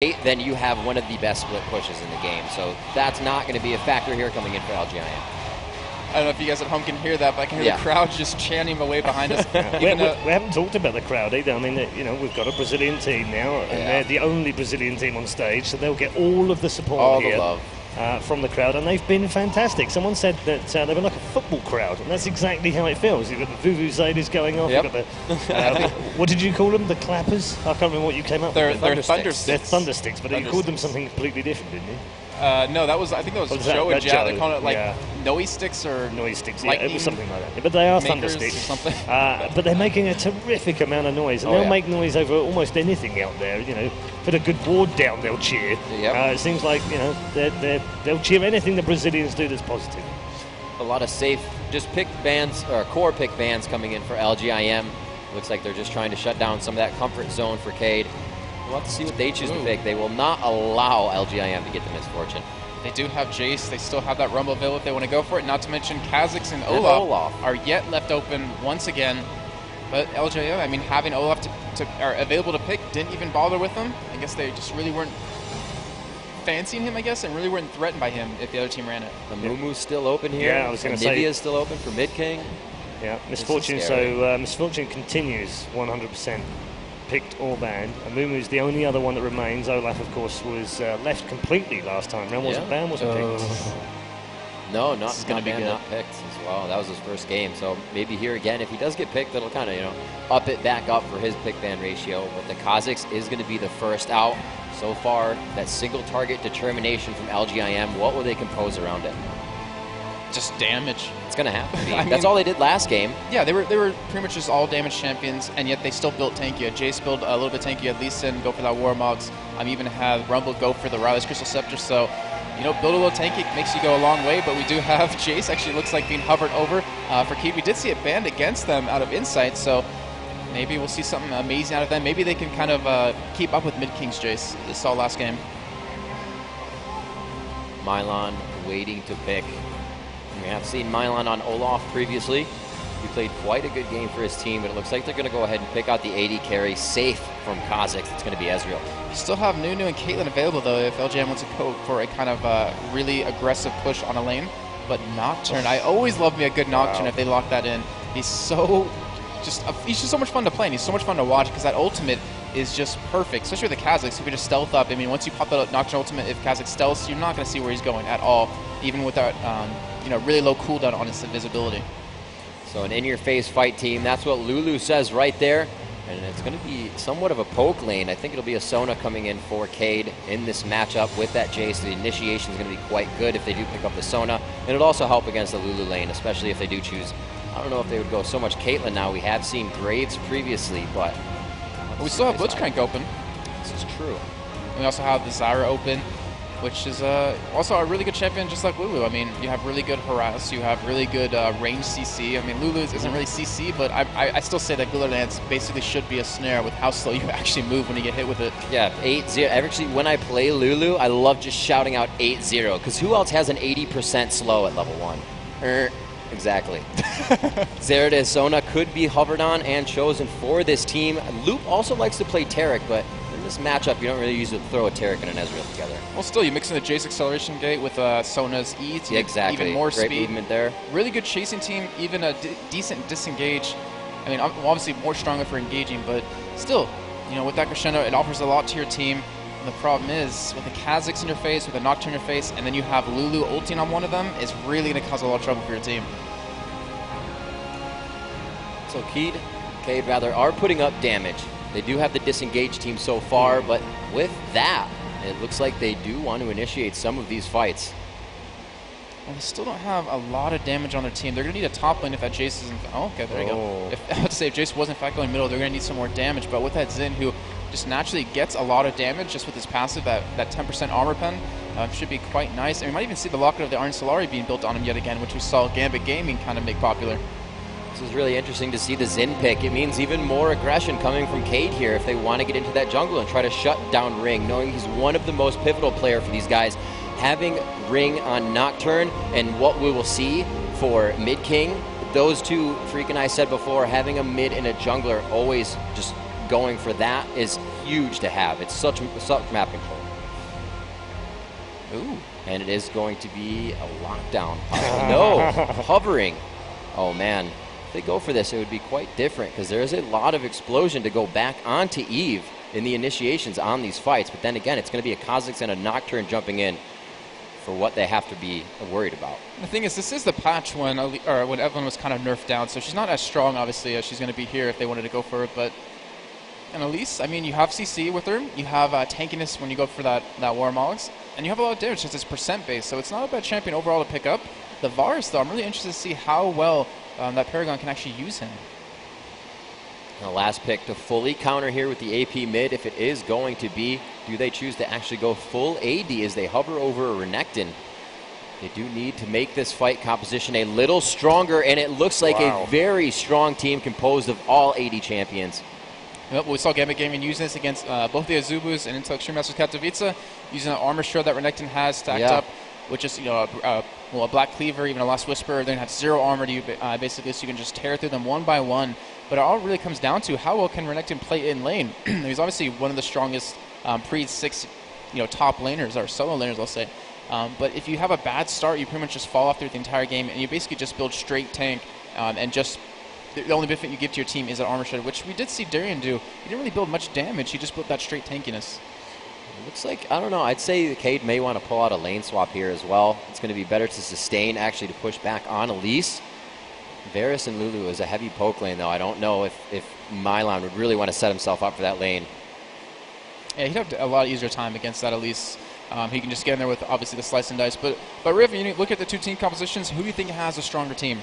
then you have one of the best split pushes in the game. So that's not going to be a factor here coming in for LGIM. I don't know if you guys at home can hear that, but I can hear the crowd just chanting away behind us. We haven't talked about the crowd either. I mean, we've got a Brazilian team now, and they're the only Brazilian team on stage, so they'll get all of the support all here. The love. From the crowd, and they've been fantastic. Someone said that they were like a football crowd, and that's exactly how it feels. You've got the vuvuzelas going off. You've got the, what did you call them? The clappers? I can't remember what you came up with. They're thunder sticks. They're thunder sticks, but you called them something completely different, didn't you? No, I think that was Joe and Jad. They call it like noise sticks or noise sticks. Yeah, it was something like that. Yeah, but they are thunder sticks. Or something. But they're making a terrific amount of noise, and they'll make noise over almost anything out there. Put a good board down, they'll cheer. It seems like they'll cheer anything the Brazilians do that's positive. A lot of safe, just pick bands or core pick bands coming in for LGIM. Looks like they're just trying to shut down some of that comfort zone for Cade. We'll have to see what they choose to pick. They will not allow LGIM to get the misfortune. They do have Jace. They still have that Rumbleville if they want to go for it. Not to mention Kha'Zix and Olaf are yet left open once again. But LGIM, I mean, having Olaf are available to pick, didn't even bother with them. I guess they just really weren't fancying him, I guess, and really weren't threatened by him if the other team ran it. The Mumu's still open here. Yeah, I was going to say. Nivea's still open for Mid King. Yeah, Misfortune. So Misfortune continues 100%. Picked or banned. Mumu's the only other one that remains. Olaf, of course, was left completely last time round. Wasn't banned, wasn't picked. No, not picked as well. That was his first game. So maybe here again, if he does get picked, that'll kind of, up it back up for his pick ban ratio. But the Kha'Zix is going to be the first out. So far, that single target determination from LGIM, what will they compose around it? Just damage. It's going to happen. That's all they did last game. Yeah, they were pretty much just all damage champions, and yet they still built tanky. You had Jace build a little bit tanky. You had Lee Sin go for that Warmogs. Even had Rumble go for the Riley's Crystal Scepter. So, build a little tanky makes you go a long way, but we do have Jace actually looks like being hovered over for KEYD. We did see it banned against them out of Insight, so maybe we'll see something amazing out of them. Maybe they can kind of keep up with Mid-King's Jace. This saw last game. Mylon waiting to pick. We have seen Mylon on Olaf previously. He played quite a good game for his team, but it looks like they're going to go ahead and pick out the AD carry safe from Kha'Zix. It's going to be Ezreal. You still have Nunu and Caitlyn available, though, if LGM wants to go for a kind of really aggressive push on a lane. But Nocturne, I always love me a good Nocturne if they lock that in. He's just so much fun to play, and he's so much fun to watch because that ultimate is just perfect, especially with the Kha'Zix. If you just stealth up, I mean, once you pop that Nocturne ultimate, if Kha'Zix stealths, you're not going to see where he's going at all, even with that really low cooldown on his invisibility. So an in-your-face fight team, that's what Lulu says right there. And it's going to be somewhat of a poke lane. I think it'll be a Sona coming in for Cade in this matchup with that Jace. The initiation is going to be quite good if they do pick up the Sona. And it'll also help against the Lulu lane, especially if they do choose. I don't know if they would go so much Caitlyn now. We have seen Graves previously, but we still have Blitzcrank open. This is true. And we also have the Zyra open, which is also a really good champion just like Lulu. I mean, you have really good harass, you have really good range CC. I mean, Lulu's isn't really CC, but I still say that Glitter Lance basically should be a snare with how slow you actually move when you get hit with it. Yeah, 8-0. Actually, when I play Lulu, I love just shouting out 8-0, because who else has an 80% slow at level 1? Exactly. There it is. Sona could be hovered on and chosen for this team. Loop also likes to play Taric, but in this matchup, you don't really usually throw a Taric and an Ezreal together. Well, still, you mix in the Jace acceleration gate with Sona's E to exactly. Even more Great speed. movement there. Really good chasing team, even a decent disengage. I mean, obviously more stronger for engaging, but still, with that crescendo, it offers a lot to your team. And the problem is, with the Kha'Zix in your face, with a Nocturne in your face, and then you have Lulu ulting on one of them, it's really going to cause a lot of trouble for your team. So Cade rather, are putting up damage. They do have the disengaged team so far, but with that, it looks like they do want to initiate some of these fights. Well, they still don't have a lot of damage on their team. They're going to need a top lane if that Jace isn't... Oh, okay, there you go. I would say if Jace wasn't in fact going middle, they're going to need some more damage, but with that Xin, who just naturally gets a lot of damage just with his passive, that 10% armor pen, should be quite nice. And we might even see the Locket of the Iron Solari being built on him yet again, which we saw Gambit Gaming kind of make popular. This is really interesting to see the Xin pick. It means even more aggression coming from Cade here if they want to get into that jungle and try to shut down Ring, knowing he's one of the most pivotal player for these guys. Having Ring on Nocturne and what we will see for Mid King, those two, Freak and I said before, having a mid and a jungler always just going for that is huge to have. It's such map control. Ooh, and it is going to be a lockdown. No, hovering. Oh man, if they go for this, it would be quite different because there is a lot of explosion to go back onto Eve in the initiations on these fights. But then again, it's going to be a Kha'Zix and a Nocturne jumping in for what they have to be worried about. The thing is, this is the patch when Evelyn was kind of nerfed down, so she's not as strong, obviously, as she's going to be here if they wanted to go for it. But and Elise, I mean, you have CC with her, you have tankiness when you go for that Warmogs, and you have a lot of damage because it's percent based, so it's not a bad champion overall to pick up. The Varus, though, I'm really interested to see how well that Paragon can actually use him. The last pick to fully counter here with the AP mid, if it is going to be, do they choose to actually go full AD as they hover over a Renekton? They do need to make this fight composition a little stronger, and it looks like a very strong team composed of all AD champions. Yep, we saw Gambit Gaming using this against both the Azubus and Intel Extreme Masters Katowice, using the armor shield that Renekton has stacked up, which is a Black Cleaver, even a Last Whisper. Then has 0 armor to you, basically, so you can just tear through them one by one. But it all really comes down to how well can Renekton play in lane. He's obviously one of the strongest pre-6 top laners, or solo laners, I'll say. But if you have a bad start, you pretty much just fall off through the entire game, and you basically just build straight tank, and just the only benefit you give to your team is an armor shred, which we did see Darian do. He didn't really build much damage, he just built that straight tankiness. It looks like, I don't know, I'd say Cade may want to pull out a lane swap here as well. It's going to be better to sustain, actually, to push back on Elise. Varus and Lulu is a heavy poke lane, though. I don't know if Milan would really want to set himself up for that lane. Yeah, he'd have a lot easier time against that Elise. He can just get in there with, obviously, the slice and dice. But Riv, you look at the two team compositions, who do you think has a stronger team?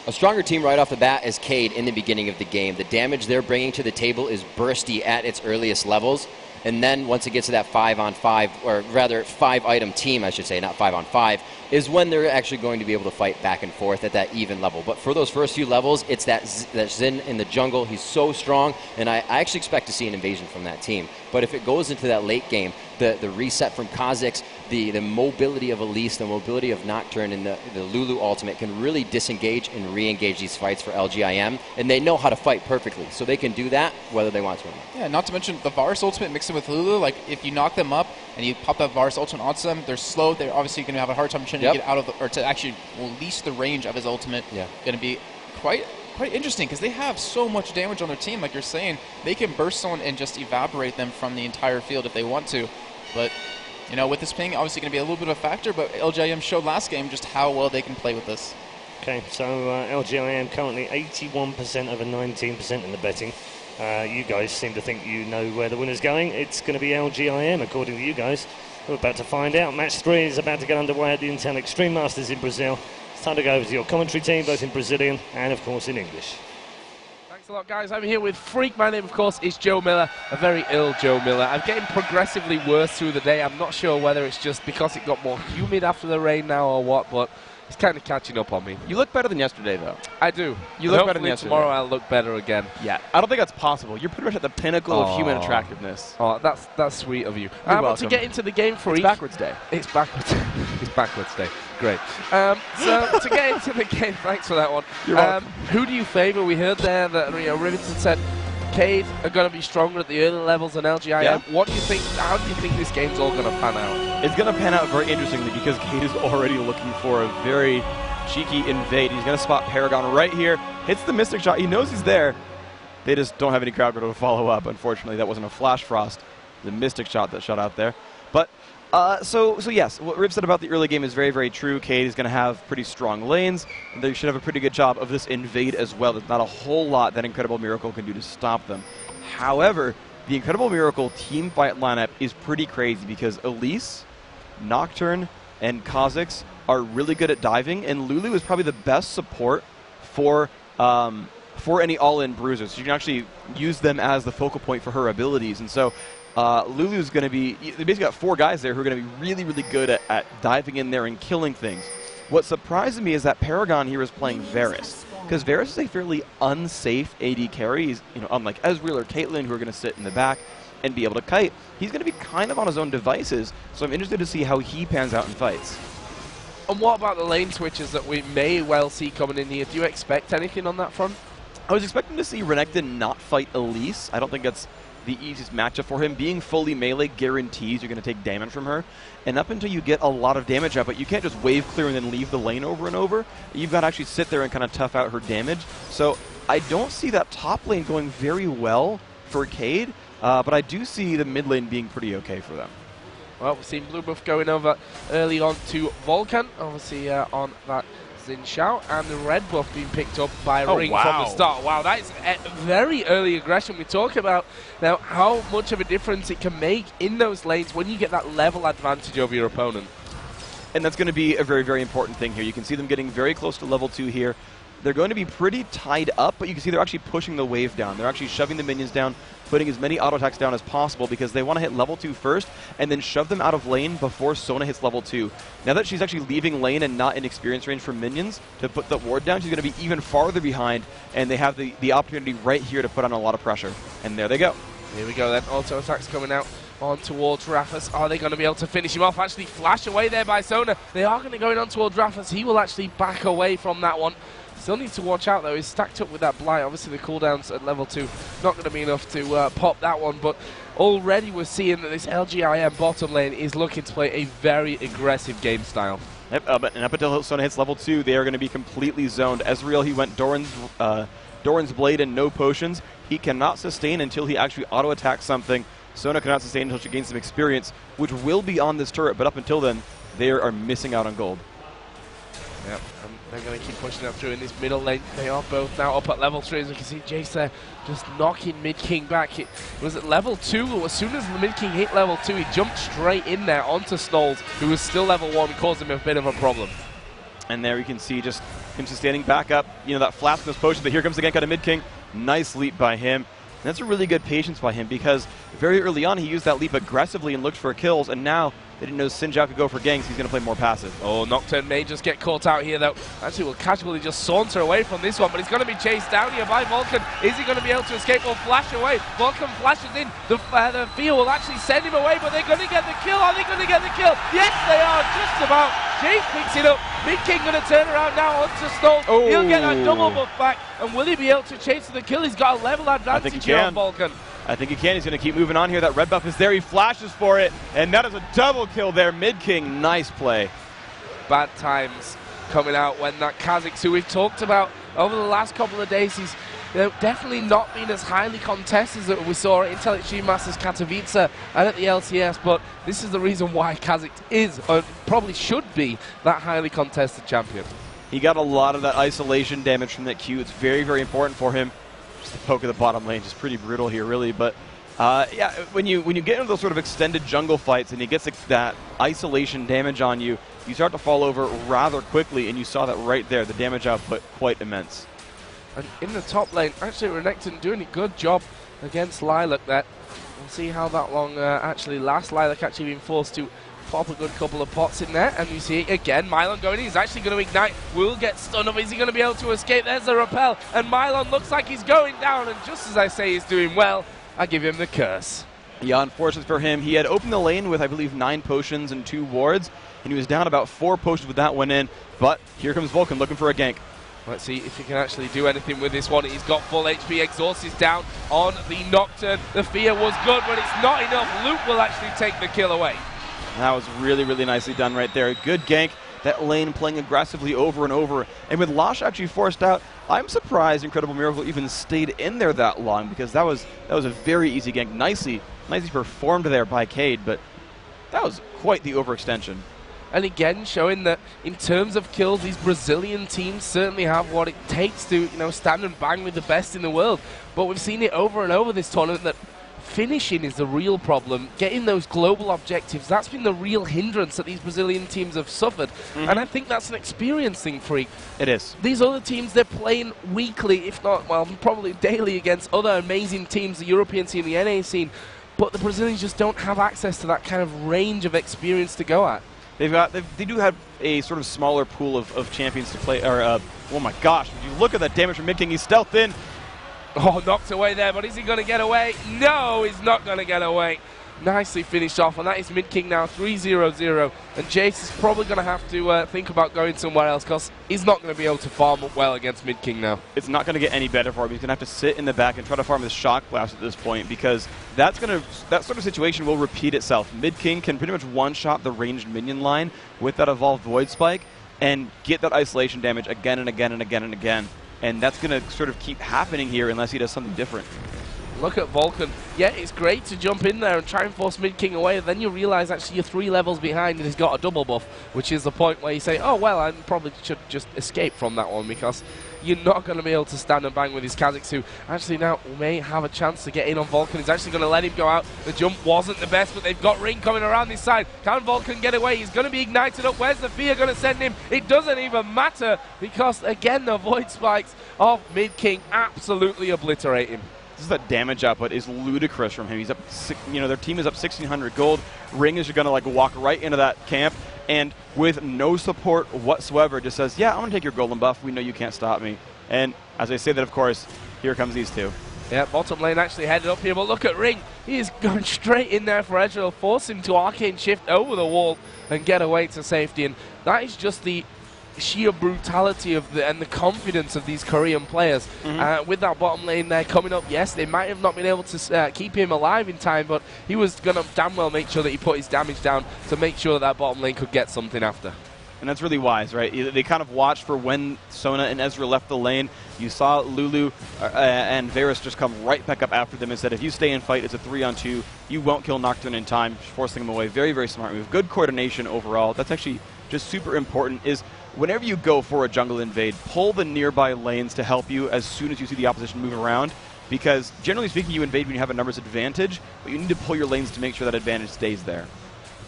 A stronger team right off the bat is Cade in the beginning of the game. The damage they're bringing to the table is bursty at its earliest levels. And then once it gets to that 5-on-5, or rather 5-item team, I should say, not 5-on-5, is when they're actually going to be able to fight back and forth at that even level. But for those first few levels, it's that Xin in the jungle. He's so strong, and I actually expect to see an invasion from that team. But if it goes into that late game, the reset from Kha'Zix, the mobility of Elise, the mobility of Nocturne, and the Lulu ultimate can really disengage and re-engage these fights for LGIM, and they know how to fight perfectly, so they can do that whether they want to or not. Yeah, not to mention the Varus ultimate mixed in with Lulu. Like, if you knock them up and you pop that Varus ultimate onto them, they're slow. They're obviously going to have a hard time trying to get out of or to actually release the range of his ultimate. Going to be quite interesting because they have so much damage on their team. Like you're saying, they can burst someone and just evaporate them from the entire field if they want to. But with this ping, obviously going to be a little bit of a factor, but LGIM showed last game just how well they can play with this. Okay, so LGIM currently 81% over 19% in the betting. You guys seem to think you know where the winner's going. It's going to be LGIM, according to you guys. We're about to find out. Match 3 is about to get underway at the Intel Extreme Masters in Brazil. It's time to go over to your commentary team, both in Brazilian and, of course, in English. Thanks a lot, guys. I'm here with Freak. My name, of course, is Joe Miller, a very ill Joe Miller. I'm getting progressively worse through the day. I'm not sure whether it's just because it got more humid after the rain now or what, but it's kind of catching up on me. You look better than yesterday, though. I do. You look better than yesterday. Tomorrow I'll look better again. Yeah, I don't think that's possible. You're pretty much at the pinnacle of human attractiveness. Oh, that's sweet of you. You're welcome. To get into the game, Freak. It's backwards day. It's backwards. It's backwards day. Great. So to get into the game, thanks for that one. You're welcome. Who do you favour? We heard there that Rivington said Cade are going to be stronger at the early levels than LGIM. Yeah. What do you think? How do you think this game's all going to pan out? It's going to pan out very interestingly because Cade is already looking for a very cheeky invade. He's going to spot Paragon right here. Hits the Mystic Shot. He knows he's there. They just don't have any crowd control to follow up. Unfortunately, that wasn't a Flash Frost. The Mystic Shot that shot out there. But so yes, what Rip said about the early game is very, very true. Cade is going to have pretty strong lanes. And they should have a pretty good job of this invade as well. There's not a whole lot that Incredible Miracle can do to stop them. However, the Incredible Miracle team fight lineup is pretty crazy because Elise, Nocturne, and Kha'Zix are really good at diving, and Lulu is probably the best support for any all-in bruisers. So you can actually use them as the focal point for her abilities. And so Lulu's going to be, they basically got 4 guys there who are going to be really, really good at diving in there and killing things. What surprised me is that Paragon here is playing Varus, because Varus is a fairly unsafe AD carry. He's, unlike Ezreal or Caitlyn, who are going to sit in the back and be able to kite, he's going to be kind of on his own devices, so I'm interested to see how he pans out in fights. And what about the lane switches that we may well see coming in here? Do you expect anything on that front? I was expecting to see Renekton not fight Elise. I don't think that's the easiest matchup for him. Being fully melee guarantees you're going to take damage from her. And up until you get a lot of damage out, but you can't just wave clear and then leave the lane over and over. You've got to actually sit there and kind of tough out her damage. So I don't see that top lane going very well for Cade, but I do see the mid lane being pretty okay for them. Well, we've seen blue buff going over early on to Vulcan, obviously on that Xin Xiao, and the red buff being picked up by Ring from the start. Wow, that is a very early aggression. We talk about now how much of a difference it can make in those lanes when you get that level advantage over your opponent. And that's going to be a very, very important thing here. You can see them getting very close to level 2 here. They're going to be pretty tied up, but you can see they're actually pushing the wave down. They're actually shoving the minions down, putting as many auto attacks down as possible because they want to hit level 2 first and then shove them out of lane before Sona hits level 2. Now that she's actually leaving lane and not in experience range for minions to put the ward down, she's going to be even farther behind, and they have the opportunity right here to put on a lot of pressure. And there they go. Here we go then. Auto attacks coming out on towards Raffas. Are they going to be able to finish him off? Actually flash away there by Sona. They are going to go in on towards Raffas. He will actually back away from that one. Still needs to watch out though. He's stacked up with that blight. Obviously the cooldowns at level 2 not going to be enough to pop that one, but already we're seeing that this LGIM bottom lane is looking to play a very aggressive game style. Yep, and up until Sona hits level 2, they are going to be completely zoned. Ezreal, he went Doran's Blade and no potions. He cannot sustain until he actually auto-attacks something. Sona cannot sustain until she gains some experience, which will be on this turret, but up until then, they are missing out on gold. Yep, and they're going to keep pushing up through in this middle lane. They are both now up at level 3. As you can see, Jace there just knocking Mid King back. It was at level 2. As soon as the Mid King hit level 2, he jumped straight in there onto Snolls, who was still level 1, and caused him a bit of a problem. And there you can see just him sustaining back up. You know, that flash from those potions, but here comes the gank out of Mid King. Nice leap by him. And that's a really good patience by him because very early on he used that leap aggressively and looked for kills, and now they didn't know Xin Zhao could go for ganks. He's going to play more passive. Oh, Nocturne may just get caught out here, though. Actually, will casually just saunter away from this one, but he's going to be chased down here by Vulcan. Is he going to be able to escape or flash away? Vulcan flashes in. The Fear will actually send him away, but they're going to get the kill. Are they going to get the kill? Yes, they are, just about. Jace picks it up. Mid King going to turn around now onto Snow. Oh. He'll get that double buff back, and will he be able to chase the kill? He's got a level advantage here on Vulcan. I think he can. He's going to keep moving on here. That red buff is there. He flashes for it, and that is a double kill there. Mid King, nice play. Bad times coming out when that Kha'Zix, who we've talked about over the last couple of days, he's definitely not been as highly contested as we saw at Intel Extreme Masters Katowice and at the LCS, but this is the reason why Kha'Zix is, or probably should be, that highly contested champion. He got a lot of that isolation damage from that Q. It's very, very important for him. Just the poke of the bottom lane, just pretty brutal here, really. But yeah, when you get into those sort of extended jungle fights and he gets that isolation damage on you, you start to fall over rather quickly, and you saw that right there. The damage output quite immense. And in the top lane, actually Renekton doing a good job against Lilac there. We'll see how that long actually lasts. Lilac actually being forced to pop a good couple of pots in there, and you see again Mylon going in. He's actually going to ignite. Will get stunned up. Is he going to be able to escape? There's the repel, and Mylon looks like he's going down, and just as I say he's doing well, I give him the curse. Yeah, unfortunate for him. He had opened the lane with, I believe, 9 potions and 2 wards, and he was down about 4 potions with that one in, but here comes Vulcan looking for a gank. Let's see if he can actually do anything with this one. He's got full HP. Exhaust is down on the Nocturne. The Fear was good, but it's not enough. Luke will actually take the kill away. That was really, really nicely done right there. Good gank. That lane playing aggressively over and over. And with Lash actually forced out, I'm surprised Incredible Miracle even stayed in there that long, because that was a very easy gank. Nicely performed there by Cade, but that was quite the overextension. And again, showing that in terms of kills, these Brazilian teams certainly have what it takes to, stand and bang with the best in the world. But we've seen it over and over this tournament that finishing is the real problem. Getting those global objectives, that's been the real hindrance that these Brazilian teams have suffered. And I think that's an experience thing, Freak. It is. These other teams, they're playing weekly, if not, well, probably daily against other amazing teams, the European scene, the NA scene. But the Brazilians just don't have access to that kind of range of experience to go at. They do have a sort of smaller pool of champions to play. Or oh my gosh! Would you look at that damage from Mid King? He's stealthed in. Oh, knocked away there, but is he going to get away? No, he's not going to get away. nicely finished off, and that is Mid King now 3-0-0, and Jace is probably going to have to think about going somewhere else, because he's not going to be able to farm up well against Mid King now. It's not going to get any better for him. He's going to have to sit in the back and try to farm his Shock Blast at this point, because that sort of situation will repeat itself. Mid King can pretty much one-shot the ranged minion line with that Evolved Void Spike and get that isolation damage again and again and again and again. And that's going to sort of keep happening here unless he does something different. Look at Vulcan. Yeah, it's great to jump in there and try and force Mid King away, and then you realize actually you're 3 levels behind and he's got a double buff, which is the point where you say, oh, well, I probably should just escape from that one, because you're not going to be able to stand and bang with his Kha'Zix, who actually now may have a chance to get in on Vulcan. He's actually going to let him go out. The jump wasn't the best, but they've got Ring coming around this side. Can Vulcan get away? He's going to be ignited up. Where's the fear going to send him? It doesn't even matter, because, again, the Void Spikes of Mid King absolutely obliterate him. This is that damage output is ludicrous from him. He's up, their team is up 1,600 gold. Ring is going to like walk right into that camp, and with no support whatsoever, just says, "Yeah, I'm going to take your golden buff. We know you can't stop me." And as I say that, of course, here comes these two. Yeah, bottom lane actually headed up here, but look at Ring. He is going straight in there for Ezreal, force him to arcane shift over the wall and get away to safety. And that is just the sheer brutality of and the confidence of these Korean players. With that bottom lane there coming up, yes, they might have not been able to keep him alive in time, but he was going to damn well make sure that he put his damage down to make sure that bottom lane could get something after. And that's really wise, right? They kind of watched for when Sona and Ezreal left the lane. You saw Lulu and Varus just come right back up after them and said, if you stay and fight, it's a 3-on-2. You won't kill Nocturne in time, forcing him away. Very, very smart move. Good coordination overall. That's actually just super important, is whenever you go for a jungle invade, pull the nearby lanes to help you as soon as you see the opposition move around, because generally speaking, you invade when you have a numbers advantage, but you need to pull your lanes to make sure that advantage stays there.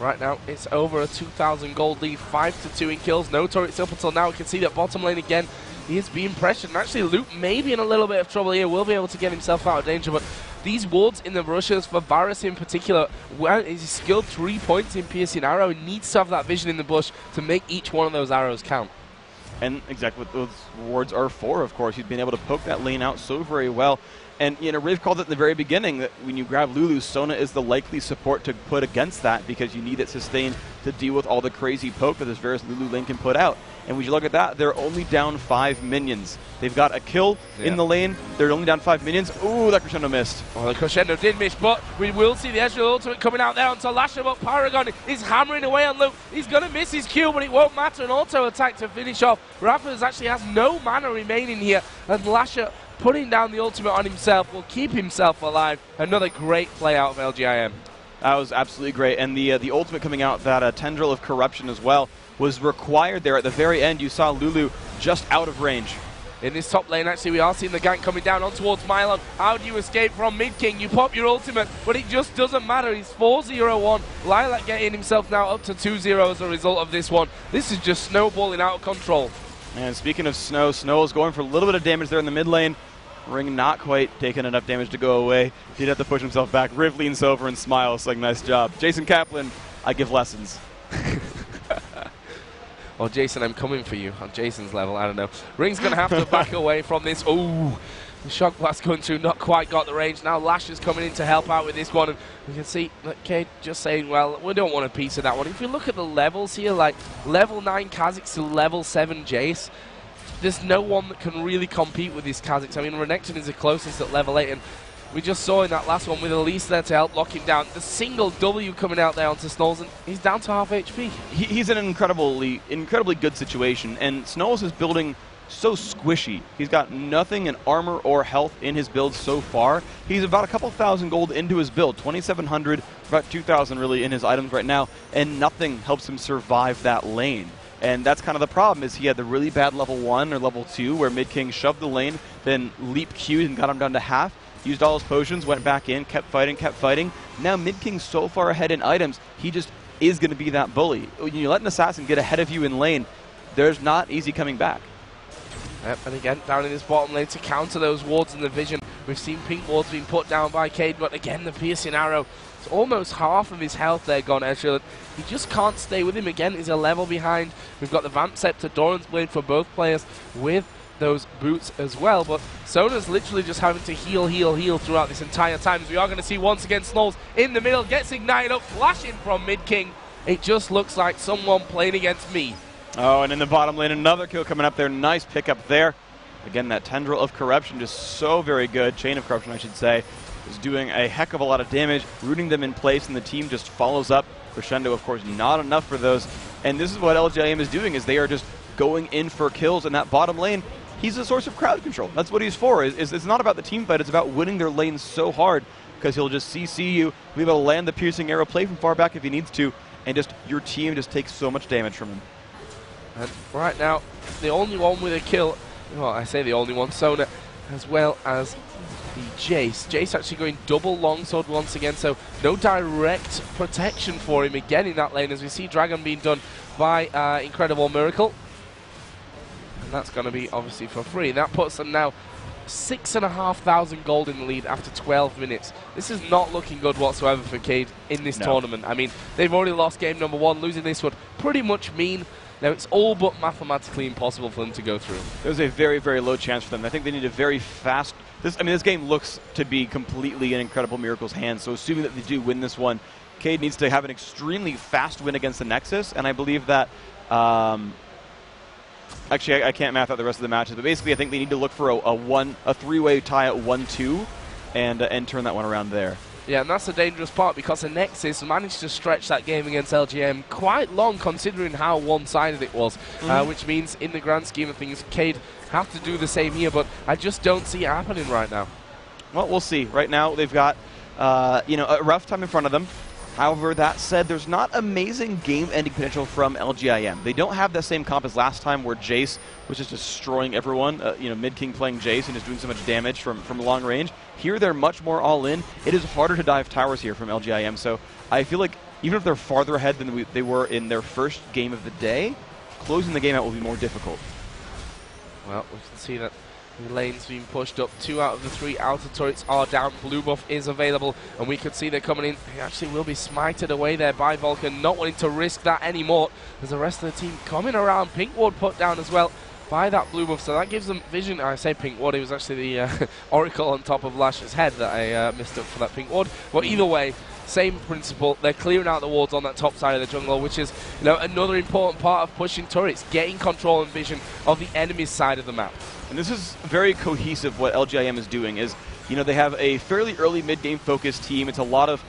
Right now, it's over a 2,000 gold lead, 5-2 in kills. No turrets up until now. We can see that bottom lane again. He is being pressured. And actually, Luke may be in a little bit of trouble here. Will be able to get himself out of danger. But these wards in the rushes, for Varus in particular, well, he's skilled 3 points in piercing arrow. He needs to have that vision in the bush to make each one of those arrows count. And exactly what those wards are for, of course. He's been able to poke that lane out so very well. And, you know, Riv called it in the very beginning that when you grab Lulu, Sona is the likely support to put against that, because you need it sustained to deal with all the crazy poke that this Varus Lulu lane can put out. And when you look at that, they're only down 5 minions. They've got a kill in the lane. They're only down 5 minions. Ooh, that Crescendo missed. Well, the Crescendo did miss, but we will see the Ezreal ultimate coming out there onto Lasher, but Paragon is hammering away on Luke. He's going to miss his Q, but it won't matter. An auto attack to finish off. Raffles actually has no mana remaining here, and Lasher putting down the ultimate on himself will keep himself alive. Another great play out of LGIM. That was absolutely great. And the ultimate coming out, that Tendril of Corruption as well, was required there at the very end. You saw Lulu just out of range. In this top lane, actually, we are seeing the gank coming down on towards Mylon. How do you escape from Mid King? You pop your ultimate, but it just doesn't matter. He's 4-0-1. Lilac getting himself now up to 2-0 as a result of this one. This is just snowballing out of control. And speaking of Snow, Snow is going for a little bit of damage there in the mid lane. Ring not quite taking enough damage to go away. He'd have to push himself back. Riv leans over and smiles like, nice job. Jason Kaplan, I give lessons. Well, Jason, I'm coming for you on Jason's level. I don't know. Ring's going to have to back away from this. Ooh, the Shock Blast going through, not quite got the range. Now Lash is coming in to help out with this one. And we can see that Cade just saying, well, we don't want a piece of that one. If you look at the levels here, like level 9 Kha'Zix to level 7 Jace, there's no one that can really compete with these Kha'Zix. I mean, Renekton is the closest at level 8, and we just saw in that last one with Elise there to help lock him down. The single W coming out there onto Snowles, and he's down to half HP. He's in an incredibly good situation, and Snowles is building so squishy. He's got nothing in armor or health in his build so far. He's about a couple thousand gold into his build, 2,700, about 2,000 really in his items right now, and nothing helps him survive that lane. And that's kind of the problem, is he had the really bad level 1 or level 2 where Mid King shoved the lane, then leap Q'd and got him down to half, used all his potions, went back in, kept fighting. Now Mid King's so far ahead in items, he just is going to be that bully. When you let an assassin get ahead of you in lane, there's not easy coming back. Yep, and again, down in this bottom lane to counter those wards in the vision. We've seen pink wards being put down by Cade, but again, the piercing arrow. It's almost half of his health there gone, Ezreal. He just can't stay with him. Again, he's a level behind. We've got the Vamp Scepter, Doran's Blade for both players with those boots as well. But Sona's literally just having to heal throughout this entire time. As we are going to see once again Snowles in the middle, gets ignited up, flashing from mid-king. It just looks like someone playing against me. Oh, and in the bottom lane, another kill coming up there. Nice pickup there. Again, that Tendril of Corruption just so very good. Chain of Corruption, I should say, is doing a heck of a lot of damage, rooting them in place, and the team just follows up. Crescendo, of course, not enough for those. And this is what LGIM is doing, is they are just going in for kills in that bottom lane. He's a source of crowd control. That's what he's for. It's not about the team fight. It's about winning their lane so hard, because he'll just CC you, be able to land the piercing arrow, play from far back if he needs to, and just your team just takes so much damage from him. And right now, the only one with a kill, well, I say the only one, Sona, as well as the Jace. Jace actually going double longsword once again, so no direct protection for him again in that lane, as we see Dragon being done by Incredible Miracle. And that's going to be obviously for free. That puts them now 6,500 gold in the lead after 12 minutes. This is not looking good whatsoever for Cade in this tournament. I mean, they've already lost game number 1. Losing this would pretty much mean now it's all but mathematically impossible for them to go through. There's a very, very low chance for them. I think they need a very fast... This game looks to be completely in Incredible Miracle's hands, so assuming that they do win this one, Cade needs to have an extremely fast win against the Nexus, and I believe that... actually, I can't math out the rest of the matches, but basically I think they need to look for a three-way tie at 1-2 and turn that one around there. Yeah, and that's the dangerous part, because the Nexus managed to stretch that game against LGM quite long, considering how one-sided it was, which means in the grand scheme of things, Cade have to do the same here, but I just don't see it happening right now. Well, we'll see. Right now, they've got a rough time in front of them. However, that said, there's not amazing game-ending potential from LGIM. They don't have that same comp as last time, where Jace was just destroying everyone. Mid-king playing Jace and just doing so much damage from long range. Here, they're much more all-in. It is harder to dive towers here from LGIM, so I feel like even if they're farther ahead than they were in their first game of the day, closing the game out will be more difficult. Well, we can see that the lane's being pushed up. 2 out of the 3 outer turrets are down. Blue buff is available, and we can see they're coming in. He actually will be smited away there by Vulcan, not wanting to risk that anymore. There's the rest of the team coming around. Pink ward put down as well by that blue buff, so that gives them vision. I say pink ward, it was actually the Oracle on top of Lash's head that I missed up for that pink ward. But either way, same principle. They're clearing out the wards on that top side of the jungle, which is another important part of pushing turrets, getting control and vision of the enemy's side of the map. And this is very cohesive. What LGIM is doing is, they have a fairly early mid-game focused team. It's a lot of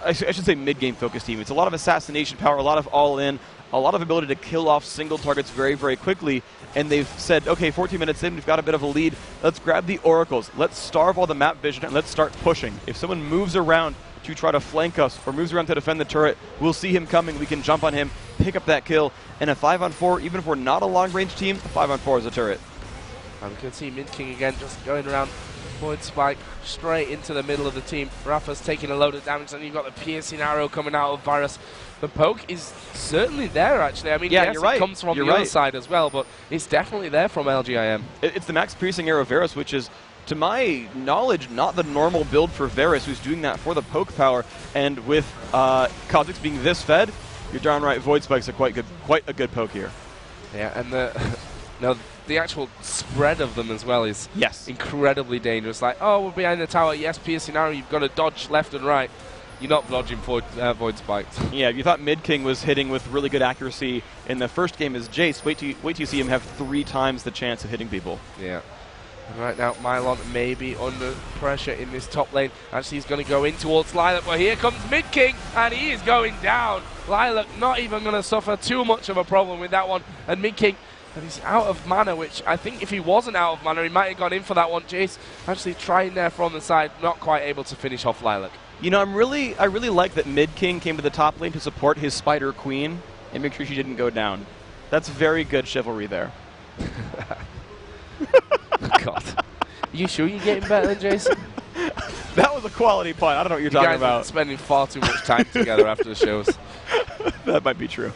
I should say mid-game focused team. It's a lot of assassination power, a lot of all-in, a lot of ability to kill off single targets very, very quickly. And they've said, okay, 14 minutes in, we've got a bit of a lead. Let's grab the oracles. Let's starve all the map vision, and let's start pushing. If someone moves around to try to flank us or moves around to defend the turret, we'll see him coming. We can jump on him, pick up that kill. And a 5-on-4, even if we're not a long-range team, a 5-on-4 is a turret. And we can see Mid-King again just going around. Void Spike straight into the middle of the team. Rafa's taking a load of damage, and you've got the piercing arrow coming out of Varus. The poke is certainly there, actually. I mean, yes, you're right. It comes from the other side as well, but it's definitely there from LGIM. It's the max piercing arrow of Varus, which is, to my knowledge, not the normal build for Varus, who's doing that for the poke power. And with Kha'Zix being this fed, you're darn right, Void Spike's quite a good poke here. Yeah, and the actual spread of them as well is incredibly dangerous. Like, oh, we're behind the tower. Yes, piercing arrow. You've got to dodge left and right. You're not dodging Void Spikes. Yeah, you thought Mid-King was hitting with really good accuracy in the first game as Jace. Wait till you see him have 3 times the chance of hitting people. Yeah. And right now, Mylon may be under pressure in this top lane. Actually, he's going to go in towards Lilac, but here comes Mid-King, and he is going down. Lilac not even going to suffer too much of a problem with that one. And Mid-King, and he's out of mana, which I think if he wasn't out of mana, he might have gone in for that one. Jace actually trying there from the side, not quite able to finish off Lilac. I really like that Mid-King came to the top lane to support his Spider Queen and make sure she didn't go down. That's very good chivalry there. God. Are you sure you're getting better than Jason? That was a quality pun. I don't know what you're talking about. You guys are spending far too much time together after the shows. That might be true.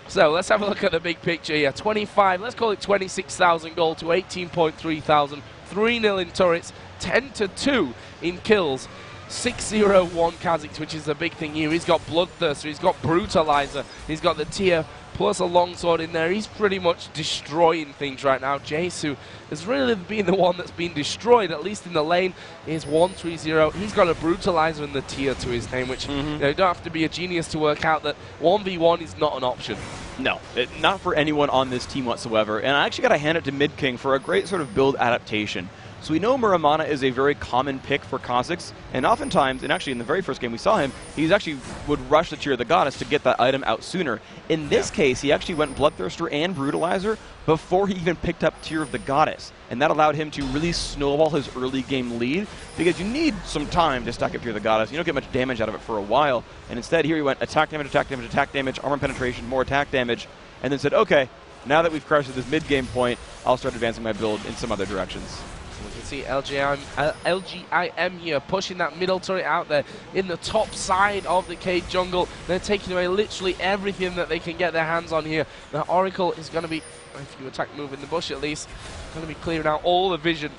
So let's have a look at the big picture here. 25, let's call it 26,000 gold to 18.3 thousand. 3-0 in turrets, 10-2 in kills. 6-0-1 Kha'Zix, which is the big thing here. He's got Bloodthirster, he's got Brutalizer, he's got the tier plus a longsword in there. He's pretty much destroying things right now. Jace has really been the one that's been destroyed, at least in the lane, is 1-3-0. He's got a Brutalizer in the tier to his name, which you don't have to be a genius to work out that 1v1 is not an option. No, not for anyone on this team whatsoever. And I actually got to hand it to Mid King for a great sort of build adaptation. So we know Muramana is a very common pick for Kha'Zix, and oftentimes, and actually in the very first game we saw him, he actually would rush the tier of the Goddess to get that item out sooner. In this case, he actually went Bloodthirster and Brutalizer before he even picked up tier of the Goddess, and that allowed him to really snowball his early game lead, because you need some time to stack up tier of the Goddess. You don't get much damage out of it for a while, and instead here he went attack damage, attack damage, attack damage, armor penetration, more attack damage, and then said, okay, now that we've crushed at this mid-game point, I'll start advancing my build in some other directions. We can see LGIM here pushing that middle turret out there in the top side of the Cade jungle. They're taking away literally everything that they can get their hands on here. Now Oracle is going to be, if you attack move in the bush at least, going to be clearing out all the vision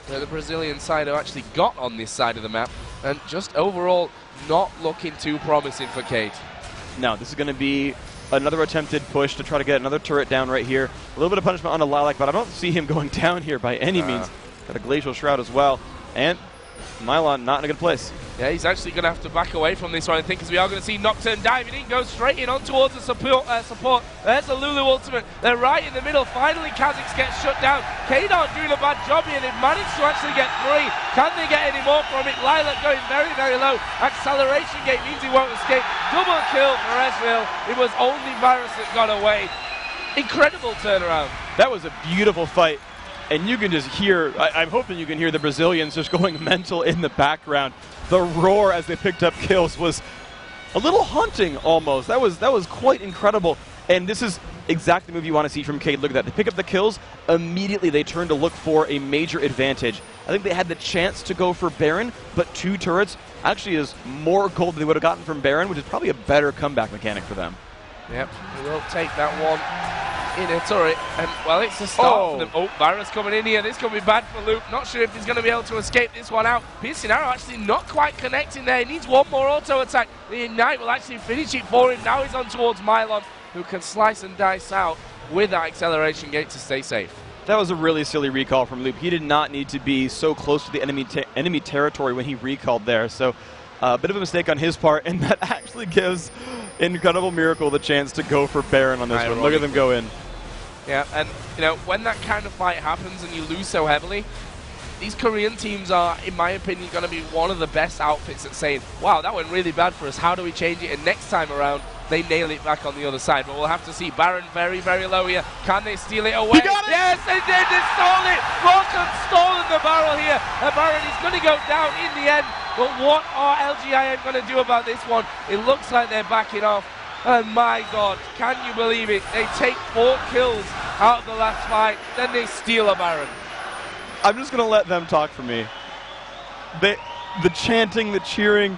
that the Brazilian side have actually got on this side of the map. And just overall not looking too promising for Cade. No, this is going to be another attempted push to try to get another turret down right here. A little bit of punishment on a Lilac, but I don't see him going down here by any means. Got a Glacial Shroud as well. And Mylon not in a good place. Yeah, he's actually going to have to back away from this one, I think, because we are going to see Nocturne diving in, go straight in on towards the support. There's the Lulu ultimate. They're right in the middle. Finally, Kha'Zix gets shut down. Cade aren't doing a bad job here. They've managed to actually get 3. Can they get any more from it? Lilac going very, very low. Acceleration gate means he won't escape. Double kill for Ezreal. It was only Varus that got away. Incredible turnaround. That was a beautiful fight. And you can just hear, I'm hoping you can hear the Brazilians just going mental in the background. The roar as they picked up kills was a little haunting almost. That was quite incredible. And this is exactly the move you want to see from Cade. Look at that. They pick up the kills. Immediately they turn to look for a major advantage. I think they had the chance to go for Baron, but 2 turrets actually is more gold than they would have gotten from Baron, which is probably a better comeback mechanic for them. Yep, we will take that one in a turret, and well, it's the start for them. Oh, Varus coming in here. This could be bad for Luke. Not sure if he's going to be able to escape this one out. Piercing Arrow actually not quite connecting there. He needs one more auto attack. The Ignite will actually finish it for him. Now he's on towards Mylon, who can slice and dice out with that acceleration gate to stay safe. That was a really silly recall from Luke. He did not need to be so close to the enemy territory when he recalled there. So a bit of a mistake on his part, and that actually gives Incredible Miracle the chance to go for Baron on this one. Look at them go in. Yeah, and you know, when that kind of fight happens and you lose so heavily, these Korean teams are, in my opinion, going to be one of the best outfits at saying, wow, that went really bad for us. How do we change it? And next time around, they nail it back on the other side. But we'll have to see. Baron very, very low here. Can they steal it away? Yes, they did. They stole it. Vulcan's stolen the barrel here. And Baron is going to go down in the end. But what are LGIM going to do about this one? It looks like they're backing off. And my God, can you believe it? They take 4 kills out of the last fight. Then they steal a Baron. I'm just going to let them talk for me. The chanting, the cheering.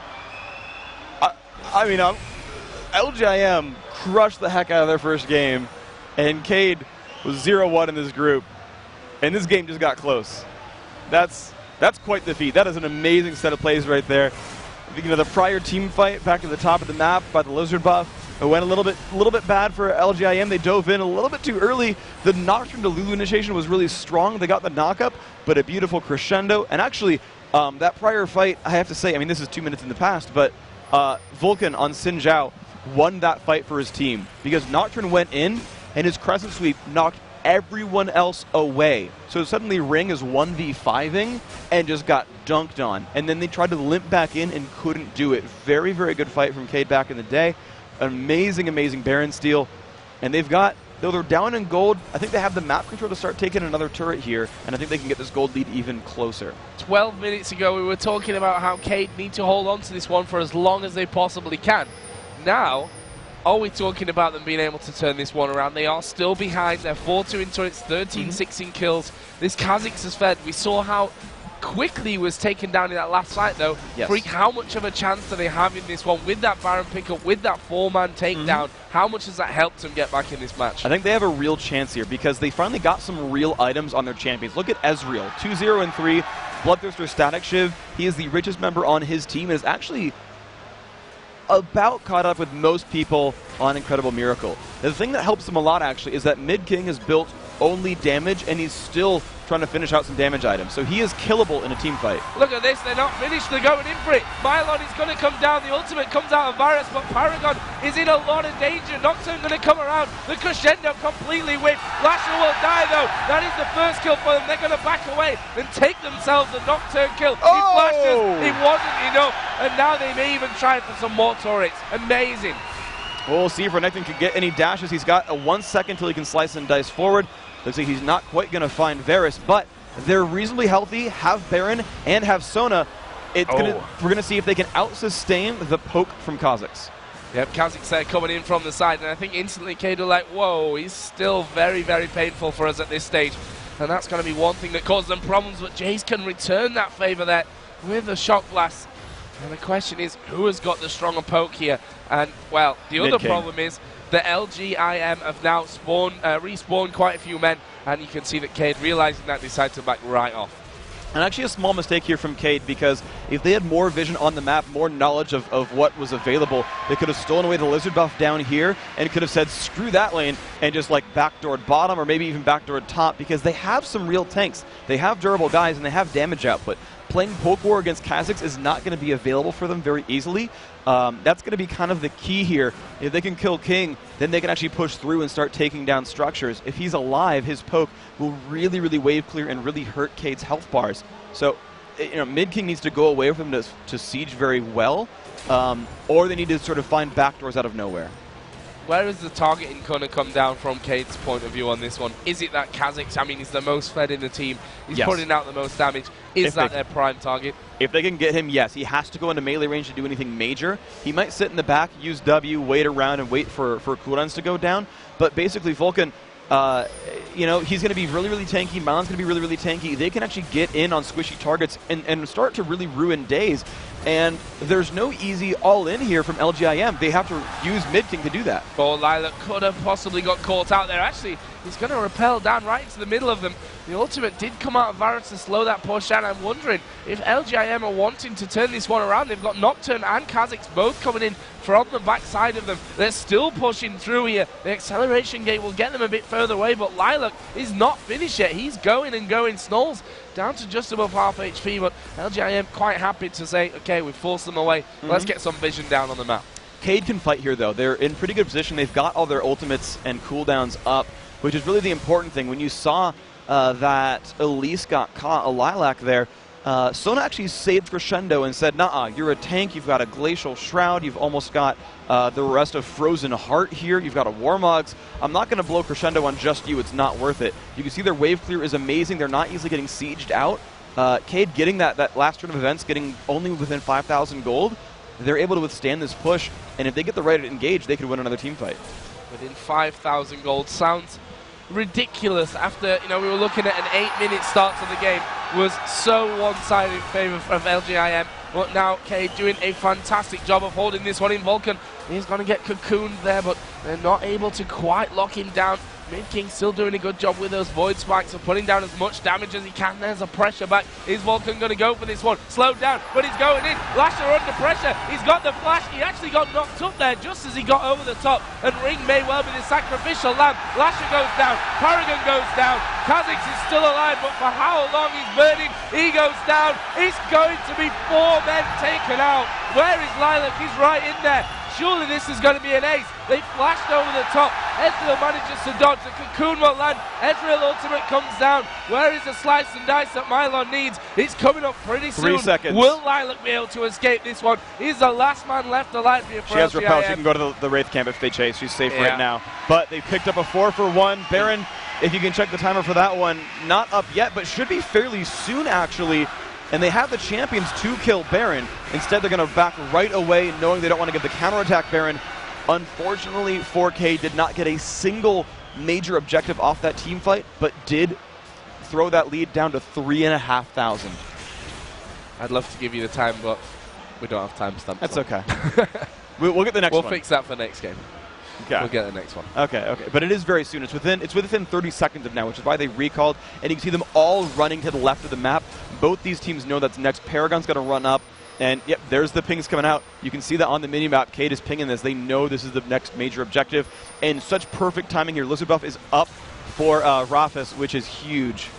I mean, LGIM crushed the heck out of their first game, and Cade was 0-1 in this group, and this game just got close. That's quite the feat. That is an amazing set of plays right there. You know, the prior team fight back at the top of the map by the Lizard buff, it went a little bit bad for LGIM. They dove in a little bit too early. The Nocturne to Lulu initiation was really strong. They got the knock-up, but a beautiful crescendo. And actually, that prior fight, I have to say, I mean, this is 2 minutes in the past, but Vulcan on Xin Zhao won that fight for his team because Nocturne went in, and his Crescent Sweep knocked everyone else away. So suddenly Ring is 1v5ing and just got dunked on. And then they tried to limp back in and couldn't do it. Very, very good fight from Cade back in the day. Amazing, amazing Baron steal. And they've got, though they're down in gold, I think they have the map control to start taking another turret here, and I think they can get this gold lead even closer. 12 minutes ago, we were talking about how Cade need to hold on to this one for as long as they possibly can. Now, are we talking about them being able to turn this one around? They are still behind. They're 4-2 in turrets, 13-6 in kills. This Kha'Zix has fed. We saw how quickly was taken down in that last fight, though. Yes. Freak, how much of a chance do they have in this one with that Baron pickup, with that 4-man takedown? How much has that helped them get back in this match? I think they have a real chance here because they finally got some real items on their champions. Look at Ezreal, 2-0-3, Bloodthirster Static Shiv. He is the richest member on his team and is actually about caught up with most people on Incredible Miracle. The thing that helps him a lot, actually, is that Mid King has built only damage, and he's still trying to finish out some damage items. So he is killable in a team fight. Look at this, they're not finished, they're going in for it. Mylon is going to come down, the ultimate comes out of Varus, but Paragon is in a lot of danger. Nocturne going to come around, the crescendo completely whipped. Lasher will die though, that is the first kill for them. They're going to back away and take themselves a Nocturne kill. He flashes, it wasn't enough, and now they may even try for some more turrets. Amazing. We'll see if Renekton can get any dashes. He's got a 1 second till he can slice and dice forward. Looks like he's not quite going to find Varus, but they're reasonably healthy, have Baron, and have Sona. We're going to see if they can out-sustain the poke from Kha'Zix. Yep, Kha'Zix there coming in from the side, and I think instantly Cade were like, whoa, he's still very, very painful for us at this stage. And that's going to be one thing that caused them problems, but Jace can return that favor there with the Shock Blast. And the question is, who has got the stronger poke here? And, well, the other problem is the LG IM have now respawned quite a few men, and you can see that Cade, realizing that, decided to back right off. And actually a small mistake here from Cade, because if they had more vision on the map, more knowledge of what was available, they could have stolen away the Lizard buff down here and could have said, screw that lane, and just like backdoored bottom or maybe even backdoored top, because they have some real tanks. They have durable guys and they have damage output. Playing Poke War against Kha'Zix is not going to be available for them very easily. That's going to be kind of the key here. If they can kill King, then they can actually push through and start taking down structures. If he's alive, his poke will really, really wave clear and really hurt Cade's health bars. So, Mid King needs to go away from them to siege very well, or they need to sort of find backdoors out of nowhere. Where is the targeting going to come down from Cade's point of view on this one? Is it that Kha'Zix, I mean, he's the most fed in the team. He's putting out the most damage. Is that their prime target? If they can get him, yes. He has to go into melee range to do anything major. He might sit in the back, use W, wait around, and wait for cooldowns to go down. But basically, Vulcan, he's going to be really, really tanky. Milan's going to be really, really tanky. They can actually get in on squishy targets and start to really ruin days. And there's no easy all-in here from LGIM. They have to use Mid King to do that. Oh, Lilac could have possibly got caught out there. Actually, he's going to rappel down right into the middle of them. The ultimate did come out of Varus to slow that push down. I'm wondering if LGIM are wanting to turn this one around. They've got Nocturne and Kha'Zix both coming in from the backside of them. They're still pushing through here. The acceleration gate will get them a bit further away, but Lilac is not finished yet. He's going and going. Snow's down to just above half HP, but LGIM quite happy to say, okay, we've forced them away. Let's get some vision down on the map. Cade can fight here, though. They're in pretty good position. They've got all their ultimates and cooldowns up, which is really the important thing. When you saw that Elise got caught, a Lilac there, Sona actually saved Crescendo and said, nah, you're a tank, you've got a Glacial Shroud, you've almost got the rest of Frozen Heart here, you've got a Warmogs. I'm not going to blow Crescendo on just you, it's not worth it. You can see their wave clear is amazing, they're not easily getting sieged out. Cade getting that last turn of events, getting only within 5,000 gold, they're able to withstand this push, and if they get the right to engage, they could win another team fight. Within 5,000 gold sounds ridiculous after, we were looking at an 8-minute start to the game. Was so one-sided in favor of LGIM, but now Cade doing a fantastic job of holding this one in. Vulcan, he's going to get cocooned there, but they're not able to quite lock him down. Mid King still doing a good job with those Void Spikes of putting down as much damage as he can. There's a pressure back. Is Vulcan going to go for this one? Slowed down, but he's going in. Lasher under pressure. He's got the flash. He actually got knocked up there just as he got over the top. And Ring may well be the sacrificial lamb. Lasher goes down. Paragon goes down. Kha'Zix is still alive, but for how long he's burning? He goes down. It's going to be 4 men taken out. Where is Lilac? He's right in there. Surely this is going to be an ace. They flashed over the top. Ezreal manages to dodge. The cocoon won't land. Ezreal ultimate comes down. Where is the slice and dice that Mylon needs? It's coming up pretty soon. 3 seconds. Will Lilac be able to escape this one? He's the last man left alive here for She has repel. LGIM. She can go to the Wraith camp if they chase. She's safe right now. But they picked up a 4-for-1. Baron, if you can check the timer for that one, not up yet, but should be fairly soon, actually. And they have the champions to kill Baron. Instead, they're going to back right away, knowing they don't want to give the counterattack Baron. Unfortunately, 4K did not get a single major objective off that team fight, but did throw that lead down to 3,500. I'd love to give you the time, but we don't have timestamps. That's okay. We'll get the next one. We'll fix that for next game. Okay. We'll get the next one. Okay. But it is very soon. It's within 30 seconds of now, which is why they recalled. And you can see them all running to the left of the map. Both these teams know that's next. Paragon's going to run up. And, yep, there's the pings coming out. You can see that on the minimap. Cade is pinging this. They know this is the next major objective. And such perfect timing here. Lizard Buff is up for Rafis, which is huge.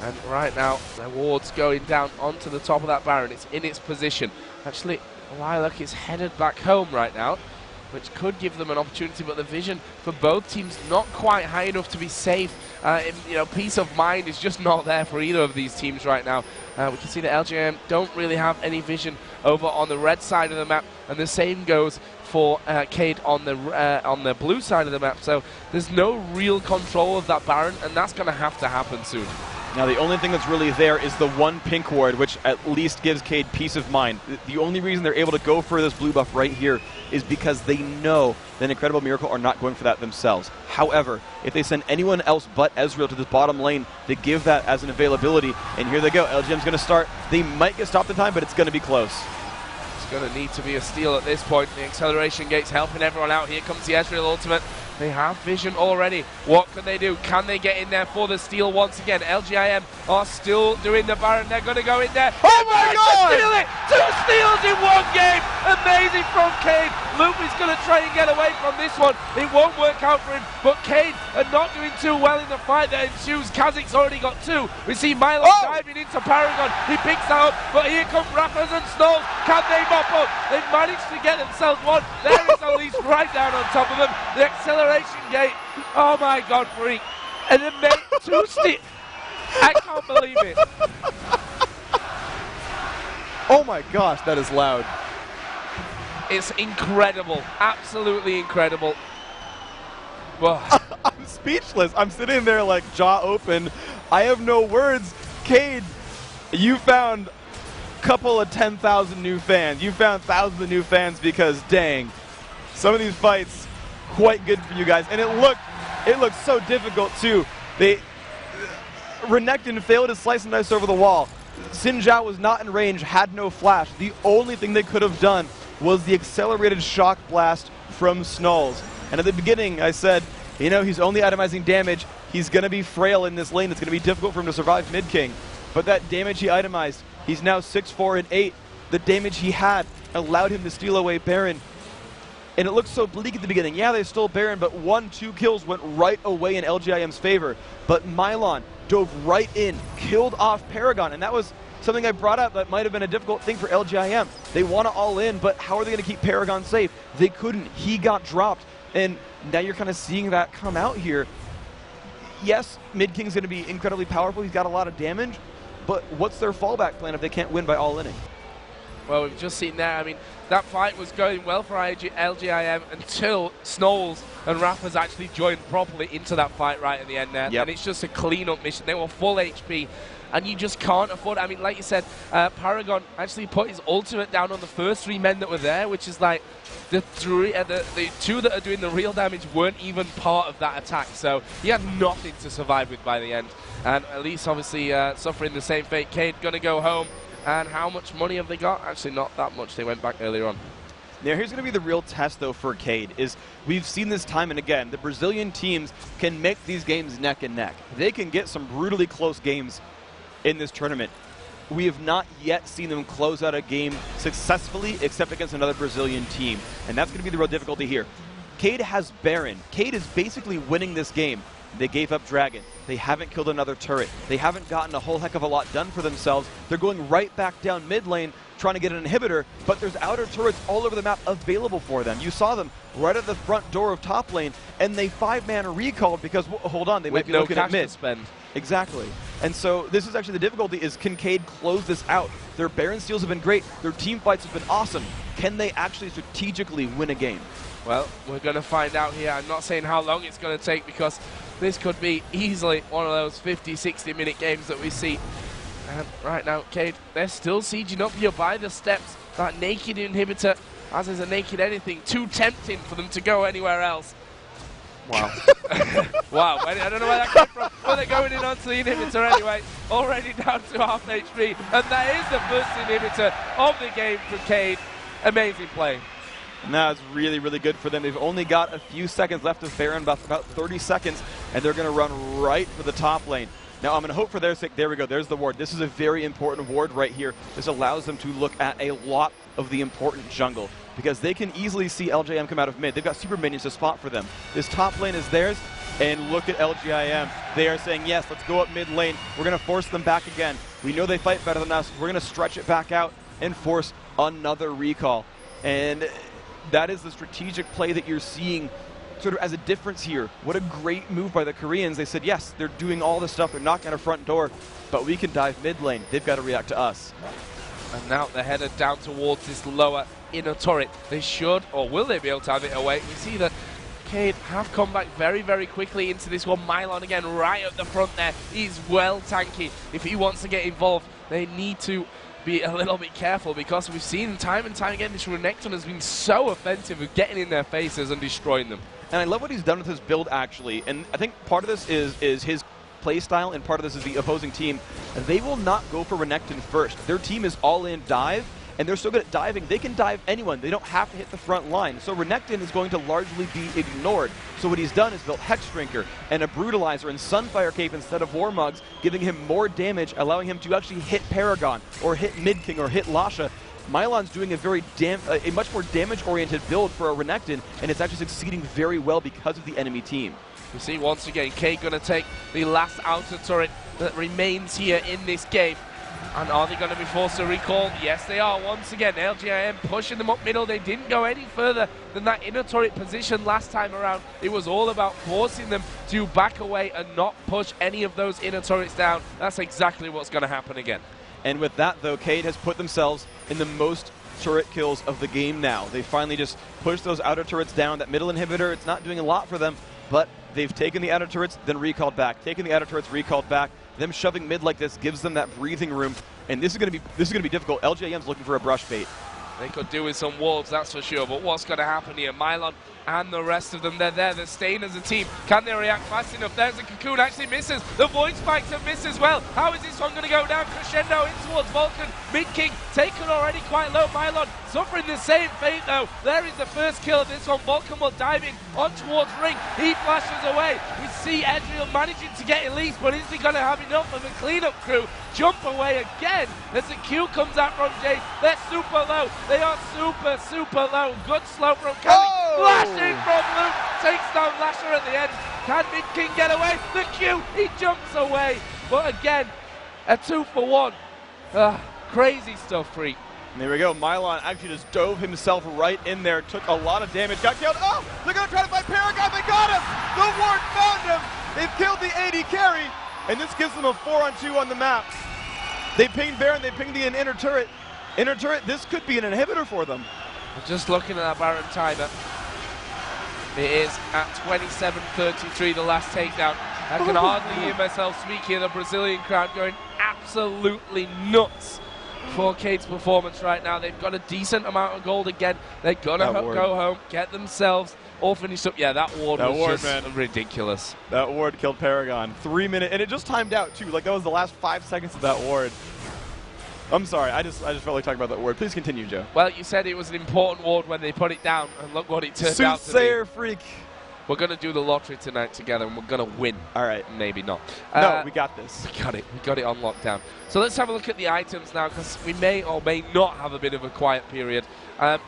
And right now, the ward's going down onto the top of that Baron. It's in its position. Actually, Lilac is headed back home right now, which could give them an opportunity, but the vision for both teams not quite high enough to be safe. Peace of mind is just not there for either of these teams right now. We can see that LGM don't really have any vision over on the red side of the map, and the same goes for Cade on the blue side of the map. So there's no real control of that Baron, and that's going to have to happen soon. Now, the only thing that's really there is the one pink ward, which at least gives Cade peace of mind. The only reason they're able to go for this blue buff right here is because they know that Incredible Miracle are not going for that themselves. However, if they send anyone else but Ezreal to this bottom lane, they give that as an availability. And here they go. LGM's going to start. They might get stopped in time, but it's going to be close. It's going to need to be a steal at this point. The acceleration gate's helping everyone out. Here comes the Ezreal ultimate. They have vision already. What can they do? Can they get in there for the steal once again? LGIM are still doing the Baron. They're going to go in there. Oh my God! Steal it! 2 steals in 1 game. Amazing from Cade. Luffy's going to try and get away from this one. It won't work out for him, but Cade are not doing too well in the fight that ensues. Kha'Zix's already got 2. We see Milo diving into Paragon. He picks that up, but here come Rappers and Snowballing. Can they mop up? They've managed to get themselves 1. There is Elise right down on top of them. The acceleration gate. Oh my God, Freak. And then made 2 steals. I can't believe it. Oh my gosh, that is loud. It's incredible. Absolutely incredible. Well, I'm speechless. I'm sitting there like jaw open. I have no words. Cade, you found a couple of 10,000 new fans. You found thousands of new fans because, dang, some of these fights, quite good for you guys. And it looked so difficult, too. Renekton failed to slice and dice over the wall. Xin Zhao was not in range, had no flash. The only thing they could have done was the accelerated shock blast from Snulls. And at the beginning, I said, you know, he's only itemizing damage. He's going to be frail in this lane. It's going to be difficult for him to survive mid-king. But that damage he itemized, he's now 6-4 and 8. The damage he had allowed him to steal away Baron. And it looked so bleak at the beginning. Yeah, they stole Baron, but 1-2 kills went right away in LGIM's favor. But Mylon dove right in, killed off Paragon, and that was something I brought up that might have been a difficult thing for LGIM. They want to all in, but how are they going to keep Paragon safe? They couldn't. He got dropped, and now you're kind of seeing that come out here. Yes, Mid-King's going to be incredibly powerful. He's got a lot of damage, but what's their fallback plan if they can't win by all-inning? Well, we've just seen there. I mean, that fight was going well for LGIM until Snowballing and Rappers actually joined properly into that fight right at the end there. Yep. And it's just a clean-up mission. They were full HP, and you just can't afford it. I mean, like you said, Paragon actually put his ultimate down on the first 3 men that were there, which is like the 2 that are doing the real damage weren't even part of that attack. So he had nothing to survive with by the end. And Elise obviously suffering the same fate. Cade going to go home. And how much money have they got? Actually, not that much. They went back earlier on. Now, here's going to be the real test, though, for Cade, is we've seen this time and again. The Brazilian teams can make these games neck and neck. They can get some brutally close games in this tournament. We have not yet seen them close out a game successfully, except against another Brazilian team. And that's going to be the real difficulty here. Cade has Baron. Cade is basically winning this game. They gave up Dragon. They haven't killed another turret. They haven't gotten a whole heck of a lot done for themselves. They're going right back down mid lane trying to get an inhibitor, but there's outer turrets all over the map available for them. You saw them right at the front door of top lane, and they 5-man recalled because, hold on, they might be looking at mid. To spend. Exactly. And so this is actually the difficulty, is can Cade close this out? Their Baron steals have been great. Their team fights have been awesome. Can they actually strategically win a game? Well, we're going to find out here. I'm not saying how long it's going to take, because this could be easily one of those 50, 60-minute games that we see. And right now, Cade, they're still sieging up here by the steps. That naked inhibitor, as is a naked anything, too tempting for them to go anywhere else. Wow. Wow, I don't know where that came from, but they're going in onto the inhibitor anyway. Already down to half HP, and that is the first inhibitor of the game for Cade. Amazing play. And that's really, really good for them. They've only got a few seconds left of Baron, about 30 seconds, and they're going to run right for the top lane. Now, I'm going to hope for their sake. There we go. There's the ward. This is a very important ward right here. This allows them to look at a lot of the important jungle, because they can easily see LJM come out of mid. They've got super minions to spot for them. This top lane is theirs, and look at LGIM. They are saying, yes, let's go up mid lane. We're going to force them back again. We know they fight better than us. We're going to stretch it back out and force another recall. And that is the strategic play that you're seeing sort of as a difference here. What a great move by the Koreans. They said, yes, they're doing all this stuff. They're knocking at a front door, but we can dive mid lane. They've got to react to us. And now they're headed down towards this lower inner turret. They should, or will they be able to have it away? We see that Cade have come back very, very quickly into this one. Mylon again right at the front there. He's well tanky. If he wants to get involved, they need to be a little bit careful, because we've seen time and time again this Renekton has been so offensive with getting in their faces and destroying them. And I love what he's done with his build, actually. And I think part of this is his play style, and part of this is the opposing team. They will not go for Renekton first. Their team is all in dive, and they're so good at diving, they can dive anyone. They don't have to hit the front line. So Renekton is going to largely be ignored. So what he's done is built Hex Drinker and a Brutalizer and Sunfire Cape instead of Warmugs, giving him more damage, allowing him to actually hit Paragon or hit Mid King or hit Lasha. Mylon's doing a much more damage-oriented build for a Renekton, and it's actually succeeding very well because of the enemy team. You see once again, Cade going to take the last outer turret that remains here in this game. And are they going to be forced to recall? Yes, they are. Once again, LGIM pushing them up middle. They didn't go any further than that inner turret position last time around. It was all about forcing them to back away and not push any of those inner turrets down. That's exactly what's going to happen again. And with that, though, Cade has put themselves in the most turret kills of the game now. They finally just pushed those outer turrets down. That middle inhibitor, it's not doing a lot for them, but they've taken the outer turrets, then recalled back. Taken the outer turrets, recalled back. Them shoving mid like this gives them that breathing room, and this is going to be difficult. LJM's looking for a brush bait. They could do with some wolves, that's for sure, but what's going to happen here? Mylon and the rest of them, they're there, they're staying as a team. Can they react fast enough? There's a Cocoon, actually misses. The Void Spikes have missed as well. How is this one going to go down? Crescendo in towards Vulcan. Mid King taken already quite low. Mylon suffering the same fate though. There is the first kill of this one. Vulcan will dive in on towards Ring. He flashes away. We see Edriel managing to get Elise, but is he going to have enough of a cleanup crew? Jump away again as the Q comes out from Jade. They're super low. They are super, super low. Good slow from Kelly. Flashing from Luke. Takes down Lasher at the end. Can Mid King get away? The Q. He jumps away. But again, a 2-for-1. Crazy stuff, Freak. And there we go. Mylon actually just dove himself right in there. Took a lot of damage. Got killed. Oh, they're going to try to fight Paragon. They got him. The ward found him. They've killed the AD carry. And this gives them a 4-on-2 on the map. They pinged Baron. They pinged the inner turret. Inner turret, this could be an inhibitor for them. Just looking at that Baron timer. It is at 27:33, the last takedown. I can hardly hear myself speak here. The Brazilian crowd going absolutely nuts for Cade's performance right now. They've got a decent amount of gold again. They're going to go home, get themselves all finished up. Yeah, that ward was just ridiculous. That ward killed Paragon. 3 minutes, and it just timed out too. Like that was the last 5 seconds of that ward. I'm sorry, I just felt like talking about that ward. Please continue, Joe. Well, you said it was an important ward when they put it down, and look what it turned out to be. Soothsayer Freak. We're going to do the lottery tonight together, and we're going to win. All right. Maybe not. No, we got this. We got it. We got it on lockdown. So let's have a look at the items now, because we may or may not have a bit of a quiet period. I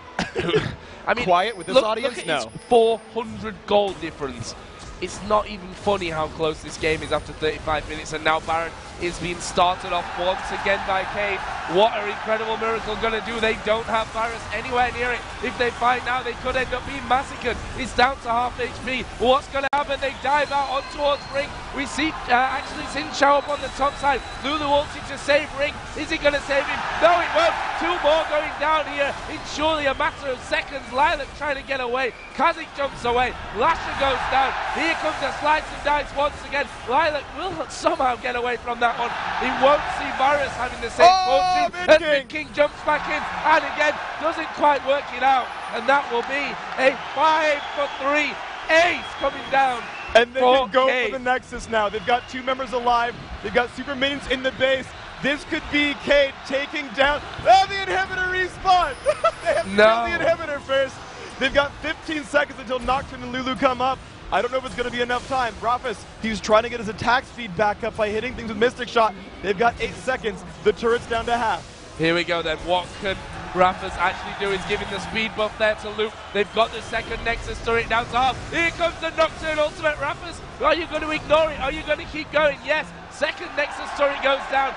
mean, quiet with this audience? Look at its 400 gold difference. It's not even funny how close this game is after 35 minutes, and now Baron is being started off once again by Cade. What an incredible miracle going to do. They don't have Varus anywhere near it. If they fight now, they could end up being massacred. It's down to half HP. What's going to happen? They dive out on towards Ring. We see actually Sin show up on the top side. Lulu ulting to save Ring. Is he going to save him? No, it won't. 2 more going down here in surely a matter of seconds. Lilac trying to get away. Kazik jumps away. Lasher goes down. Here comes a slice and dice once again. Lilac will somehow get away from that one. He won't see Varus having the same fortune. And Mid King jumps back in and again doesn't quite work it out. And that will be a 5-for-3 ace coming down. And they can go Cade. for the Nexus now. They've got 2 members alive. They've got super minions in the base. This could be Cade taking down. Oh, the inhibitor respawn! They have to kill the inhibitor first. They've got 15 seconds until Nocturne and Lulu come up. I don't know if it's going to be enough time. Rafis, he's trying to get his attack speed back up by hitting things with Mystic Shot. They've got 8 seconds. The turret's down to half. Here we go then. What can Rafis actually do is giving the speed buff there to Luke. They've got the second Nexus turret down to half. Here comes the Nocturne ultimate. Rafis, are you going to ignore it? Are you going to keep going? Yes. Second Nexus turret goes down.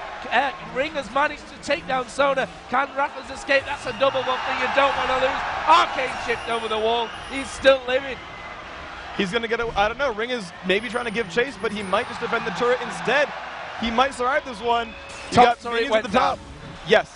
Ring has managed to take down Sona. Can Rafis escape? That's a double buff that you don't want to lose. Arcane chipped over the wall. He's still living. He's going to get I don't know. Ring is maybe trying to give chase, but he might just defend the turret instead. He might survive this one. Top turret went at the top. Yes.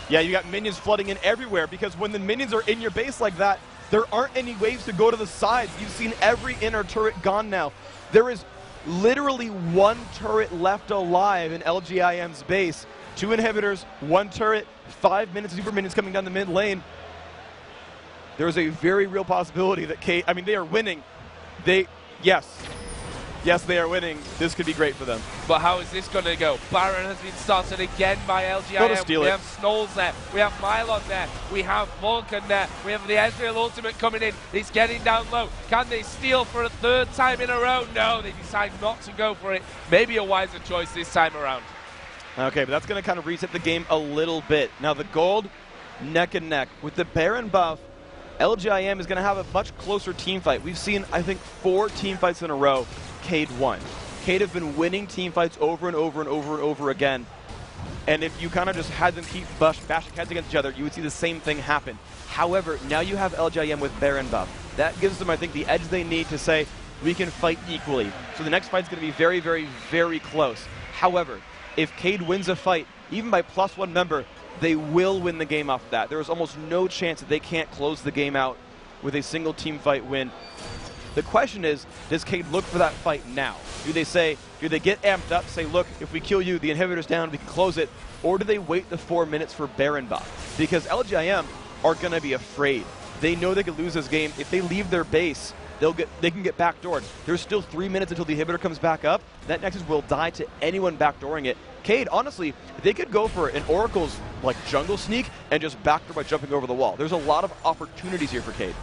Yeah, you got minions flooding in everywhere because when the minions are in your base like that, there aren't any waves to go to the sides. You've seen every inner turret gone now. There is literally 1 turret left alive in LGIM's base. 2 inhibitors, 1 turret, 5 minutes of super minions coming down the mid lane. There's a very real possibility that Cade, I mean, they are winning. Yes, they are winning. This could be great for them. But how is this going to go? Baron has been started again by LGIM. We have Snowls there. We have Mylon there. We have Vulcan there. We have the Ezreal ultimate coming in. He's getting down low. Can they steal for a 3rd time in a row? No, they decide not to go for it. Maybe a wiser choice this time around. Okay, but that's going to kind of reset the game a little bit. Now the gold, neck and neck. With the Baron buff, LGIM is going to have a much closer team fight. We've seen, I think, 4 team fights in a row. Cade won. Cade have been winning team fights over and over and over and over again. And if you kind of just had them keep bashing heads against each other, you would see the same thing happen. However, now you have LGIM with Baron buff. That gives them, I think, the edge they need to say, we can fight equally. So the next fight's going to be very, very, very close. However, if Cade wins a fight, even by +1 member, they will win the game off of that. There is almost no chance that they can't close the game out with a single team fight win. The question is, does Cade look for that fight now? Do they get amped up, say, look, if we kill you, the inhibitor's down, we can close it, or do they wait the 4 minutes for Baron buff? Because LGIM are going to be afraid. They know they could lose this game. If they leave their base, they can get backdoored. There's still 3 minutes until the inhibitor comes back up. That Nexus will die to anyone backdooring it. Cade, honestly, they could go for an Oracle's like jungle sneak and just backdoor by jumping over the wall. There's a lot of opportunities here for Cade.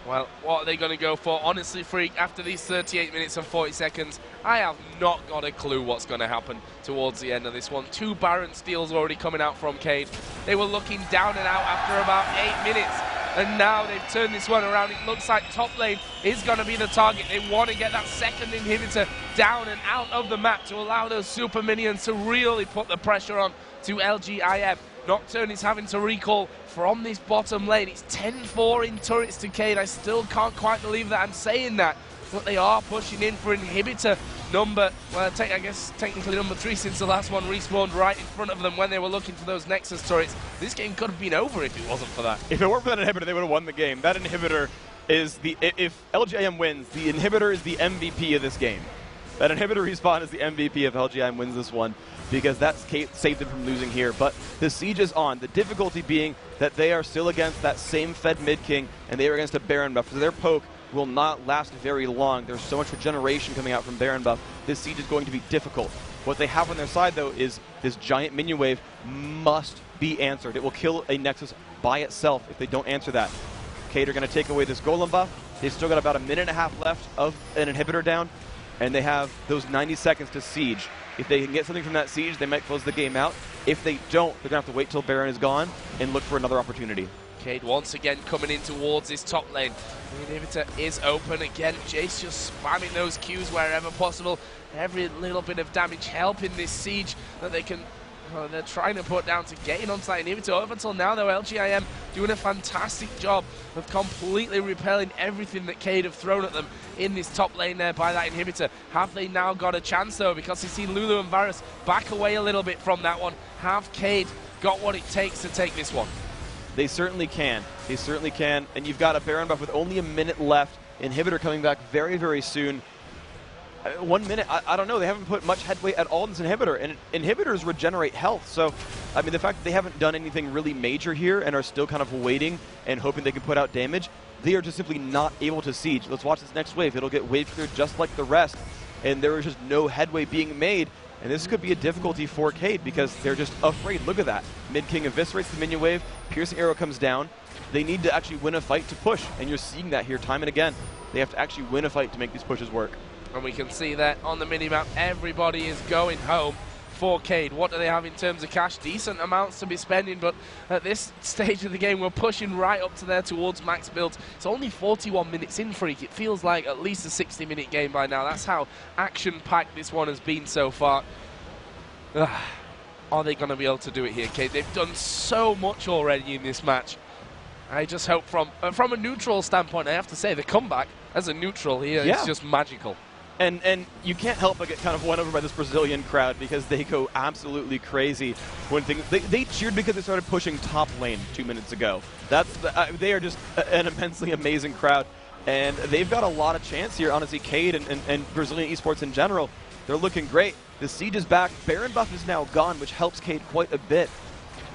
Well, what are they going to go for? Honestly, Freak, after these 38 minutes and 40 seconds, I have not got a clue what's going to happen towards the end of this one. 2 Baron steals already coming out from Cade. They were looking down and out after about 8 minutes, and now they've turned this one around. It looks like top lane is going to be the target. They want to get that second inhibitor down and out of the map to allow those super minions to really put the pressure on to LGIM. Nocturne is having to recall from this bottom lane. It's 10-4 in turrets to Cade. I still can't quite believe that I'm saying that, but they are pushing in for inhibitor number, well, I guess technically number 3, since the last one respawned right in front of them when they were looking for those Nexus turrets. This game could have been over if it wasn't for that. If it weren't for that inhibitor, they would have won the game. That inhibitor is if LGIM wins, the inhibitor is the MVP of this game. That inhibitor respawn is the MVP if LGIM wins this one, because that's saved them from losing here. But the siege is on. The difficulty being that they are still against that same Fed mid king, and they are against a Baron buff. So their poke will not last very long. There's so much regeneration coming out from Baron buff. This siege is going to be difficult. What they have on their side, though, is this giant minion wave must be answered. It will kill a Nexus by itself if they don't answer that. Cade are going to take away this golem buff. They've still got about a minute and a half left of an inhibitor down, and they have those 90 seconds to siege. If they can get something from that siege, they might close the game out. If they don't, they're going to have to wait till Baron is gone and look for another opportunity. Cade once again coming in towards his top lane. The inhibitor is open again. Jace just spamming those Qs wherever possible. Every little bit of damage helping this siege that they can... Well, they're trying to put down to getting onto that inhibitor. Up until now, though, LGIM doing a fantastic job of completely repelling everything that Cade have thrown at them in this top lane there by that inhibitor. Have they now got a chance, though? Because we've seen Lulu and Varus back away a little bit from that one. Have Cade got what it takes to take this one? They certainly can. They certainly can. And you've got a Baron buff with only a minute left. Inhibitor coming back very, very soon. 1 minute, I don't know. They haven't put much headway at all in this inhibitor, and inhibitors regenerate health. So, I mean, the fact that they haven't done anything really major here and are still kind of waiting and hoping they can put out damage, they are just simply not able to siege. Let's watch this next wave. It'll get wave cleared just like the rest, and there is just no headway being made. And this could be a difficulty for Cade because they're just afraid. Look at that. Mid King eviscerates the minion wave. Piercing arrow comes down. They need to actually win a fight to push, and you're seeing that here time and again. They have to actually win a fight to make these pushes work. And we can see that on the minimap, everybody is going home for Cade. What do they have in terms of cash? Decent amounts to be spending, but at this stage of the game, we're pushing right up to there towards max builds. It's only 41 minutes in, Freak. It feels like at least a 60-minute game by now. That's how action-packed this one has been so far. Are they going to be able to do it here, Cade? They've done so much already in this match. I just hope from a neutral standpoint, I have to say, the comeback as a neutral here is just magical. And you can't help but get kind of won over by this Brazilian crowd because they go absolutely crazy when things. They cheered because they started pushing top lane 2 minutes ago. They are just an immensely amazing crowd, and they've got a lot of chance here. Honestly, Cade and Brazilian esports in general, they're looking great. The siege is back. Baron buff is now gone, which helps Cade quite a bit.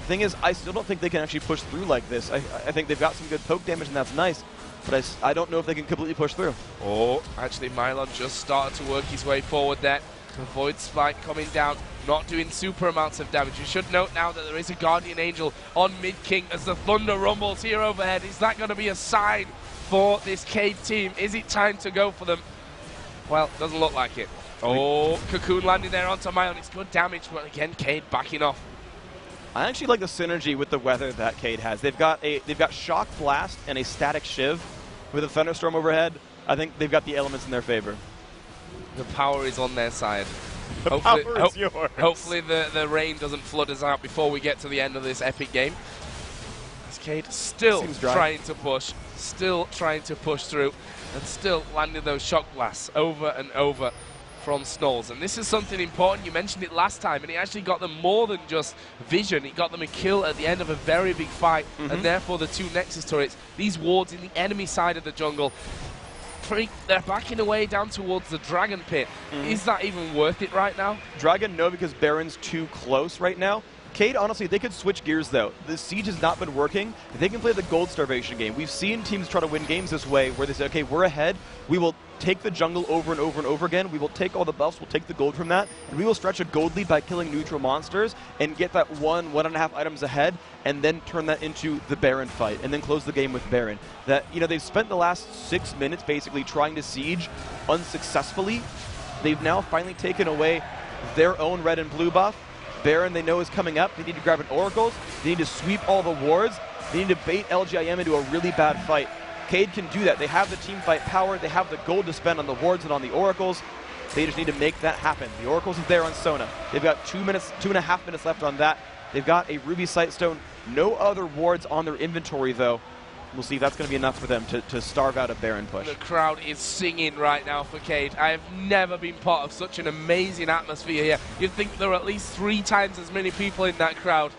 The thing is, I still don't think they can actually push through like this. I think they've got some good poke damage, and that's nice. But I don't know if they can completely push through. Oh, actually, Mylon just started to work his way forward there. Avoid Spike coming down, not doing super amounts of damage. You should note now that there is a Guardian Angel on mid-king as the thunder rumbles here overhead. Is that going to be a sign for this Cade team? Is it time to go for them? Well, doesn't look like it. Oh, Cocoon landing there onto Mylon. It's good damage, but again, Cade backing off. I actually like the synergy with the weather that Cade has. They've got Shock Blast and a Static Shiv with a Thunderstorm overhead. I think they've got the elements in their favor. The power is on their side. The power is yours. Hopefully the rain doesn't flood us out before we get to the end of this epic game. As Cade still trying to push, through, and still landing those Shock Blasts over and over from Snowballing. And this is something important. You mentioned it last time, and it actually got them more than just vision. It got them a kill at the end of a very big fight, and therefore the 2 Nexus turrets, these wards in the enemy side of the jungle, they're backing away down towards the Dragon Pit. Is that even worth it right now? Dragon, no, because Baron's too close right now. Cade, honestly, they could switch gears, though. The siege has not been working. They can play the gold starvation game. We've seen teams try to win games this way, where they say, okay, we're ahead. We will take the jungle over and over and over again. We will take all the buffs. We'll take the gold from that. And we will stretch a gold lead by killing neutral monsters and get that 1.5 items ahead, and then turn that into the Baron fight, and then close the game with Baron. That, they've spent the last 6 minutes basically trying to siege unsuccessfully. They've now finally taken away their own red and blue buff. Baron, they know, is coming up. They need to grab an Oracles. They need to sweep all the wards. They need to bait LGIM into a really bad fight. Cade can do that. They have the team fight power. They have the gold to spend on the wards and on the Oracles. They just need to make that happen. The Oracles is there on Sona. They've got 2.5 minutes left on that. They've got a Ruby Sightstone. No other wards on their inventory, though. We'll see if that's going to be enough for them to starve out a Baron push. The crowd is singing right now for Cade. I have never been part of such an amazing atmosphere here. You'd think there are at least 3 times as many people in that crowd.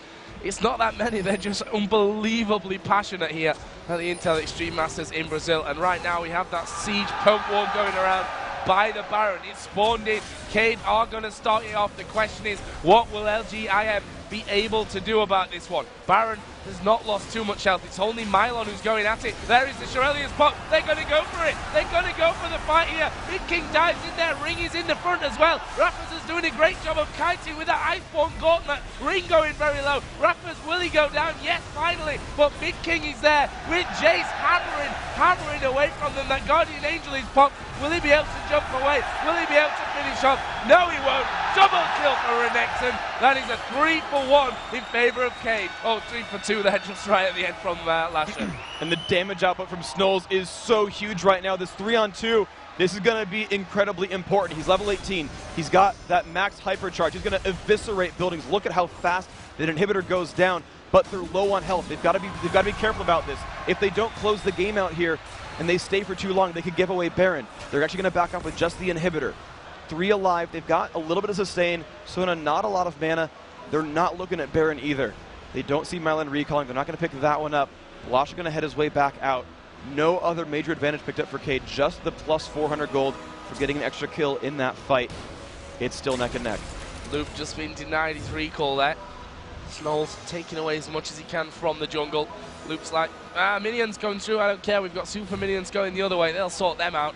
It's not that many. They're just unbelievably passionate here at the Intel Extreme Masters in Brazil. And right now we have that siege poke wall going around by the Baron. It's spawned in. Cade are going to start it off. The question is, what will LGIM be able to do about this one? Baron has not lost too much health. It's only Mylon who's going at it. There is the Shirelius pop. They're going to go for it. They're going to go for the fight here. Big King dives in there. Ring is in the front as well. Rappers is doing a great job of kiting with that Iceborne Gauntlet. Ring going very low. Rappers, will he go down? Yes, finally. But Big King is there with Jace hammering away from them. That Guardian Angel is popped. Will he be able to jump away? Will he be able to finish off? No, he won't. Double kill for Renekton. That is a 3 for 1 in favor of Cade. Oh, 3 for 2 there, just right at the end from Lasher. And the damage output from Snowballing is so huge right now. This 3-on-2, this is going to be incredibly important. He's level 18. He's got that max hypercharge. He's going to eviscerate buildings. Look at how fast that inhibitor goes down. But they're low on health. They've got to be careful about this. If they don't close the game out here and they stay for too long, they could give away Baron. They're actually going to back off with just the inhibitor. 3 alive. They've got a little bit of sustain. Sona, not a lot of mana. They're not looking at Baron either. They don't see Mylon recalling. They're not going to pick that one up. Lash is going to head his way back out. No other major advantage picked up for Cade. Just the plus 400 gold for getting an extra kill in that fight. It's still neck and neck. Loop just been denied his recall there. Snow's taking away as much as he can from the jungle. Looks like, minions going through, I don't care. We've got super minions going the other way. They'll sort them out.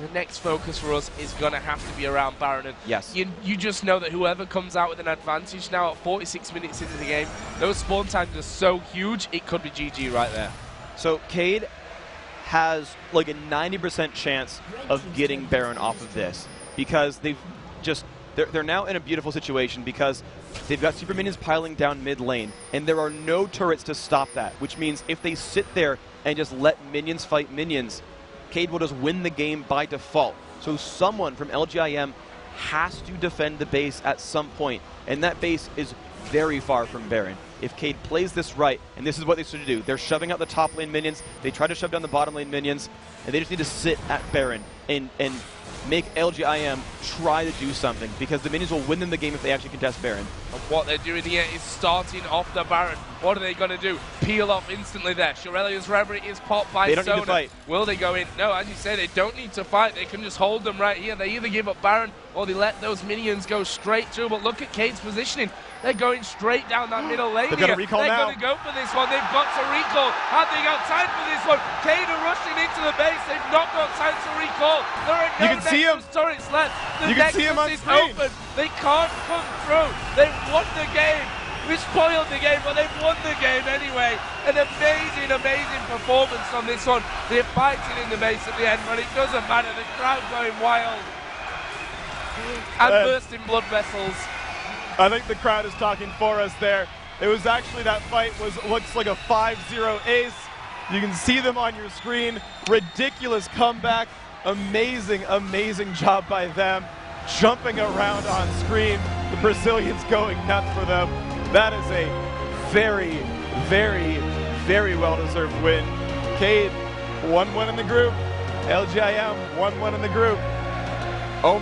The next focus for us is going to have to be around Baron. And yes. You just know that whoever comes out with an advantage now at 46 minutes into the game, those spawn times are so huge, it could be GG right there. So Cade has like a 90% chance of getting Baron off of this because they're now in a beautiful situation because they've got super minions piling down mid lane and there are no turrets to stop that, which means if they sit there and just let minions fight minions, Cade will just win the game by default. So someone from LGIM has to defend the base at some point, and that base is very far from Baron. If Cade plays this right, and this is what they should do, they're shoving out the top lane minions, they try to shove down the bottom lane minions, and they just need to sit at Baron and make LGIM try to do something, because the minions will win them the game if they actually contest Baron. And what they're doing here is starting off the Baron. What are they going to do? Peel off instantly there. Shurelya's Reverie is popped by They don't Sona. need to fight. Will they go in? No, as you say, they don't need to fight. They can just hold them right here. They either give up Baron or they let those minions go straight through. But look at Cade's positioning. They're going straight down that middle lane. They've got a recall They're now. going to go for this one. They've got to recall. Have they got time for this one? Cade are rushing into the base. They've not got time to recall. There are no You can see him. turrets left. The You can see him on Nexus is screen. open. They can't come through. They've won the game. We spoiled the game, but they've won the game anyway. An amazing, amazing performance on this one. They're fighting in the base at the end, but it doesn't matter. The crowd going wild. And bursting blood vessels. I think the crowd is talking for us there. It was actually, that fight looks like a 5-0 ace. You can see them on your screen. Ridiculous comeback. Amazing, amazing job by them. Jumping around on screen. The Brazilians going nuts for them. That is a very, very, very well-deserved win. Cade, 1-1 in the group. LGIM, 1-1 in the group. Oh,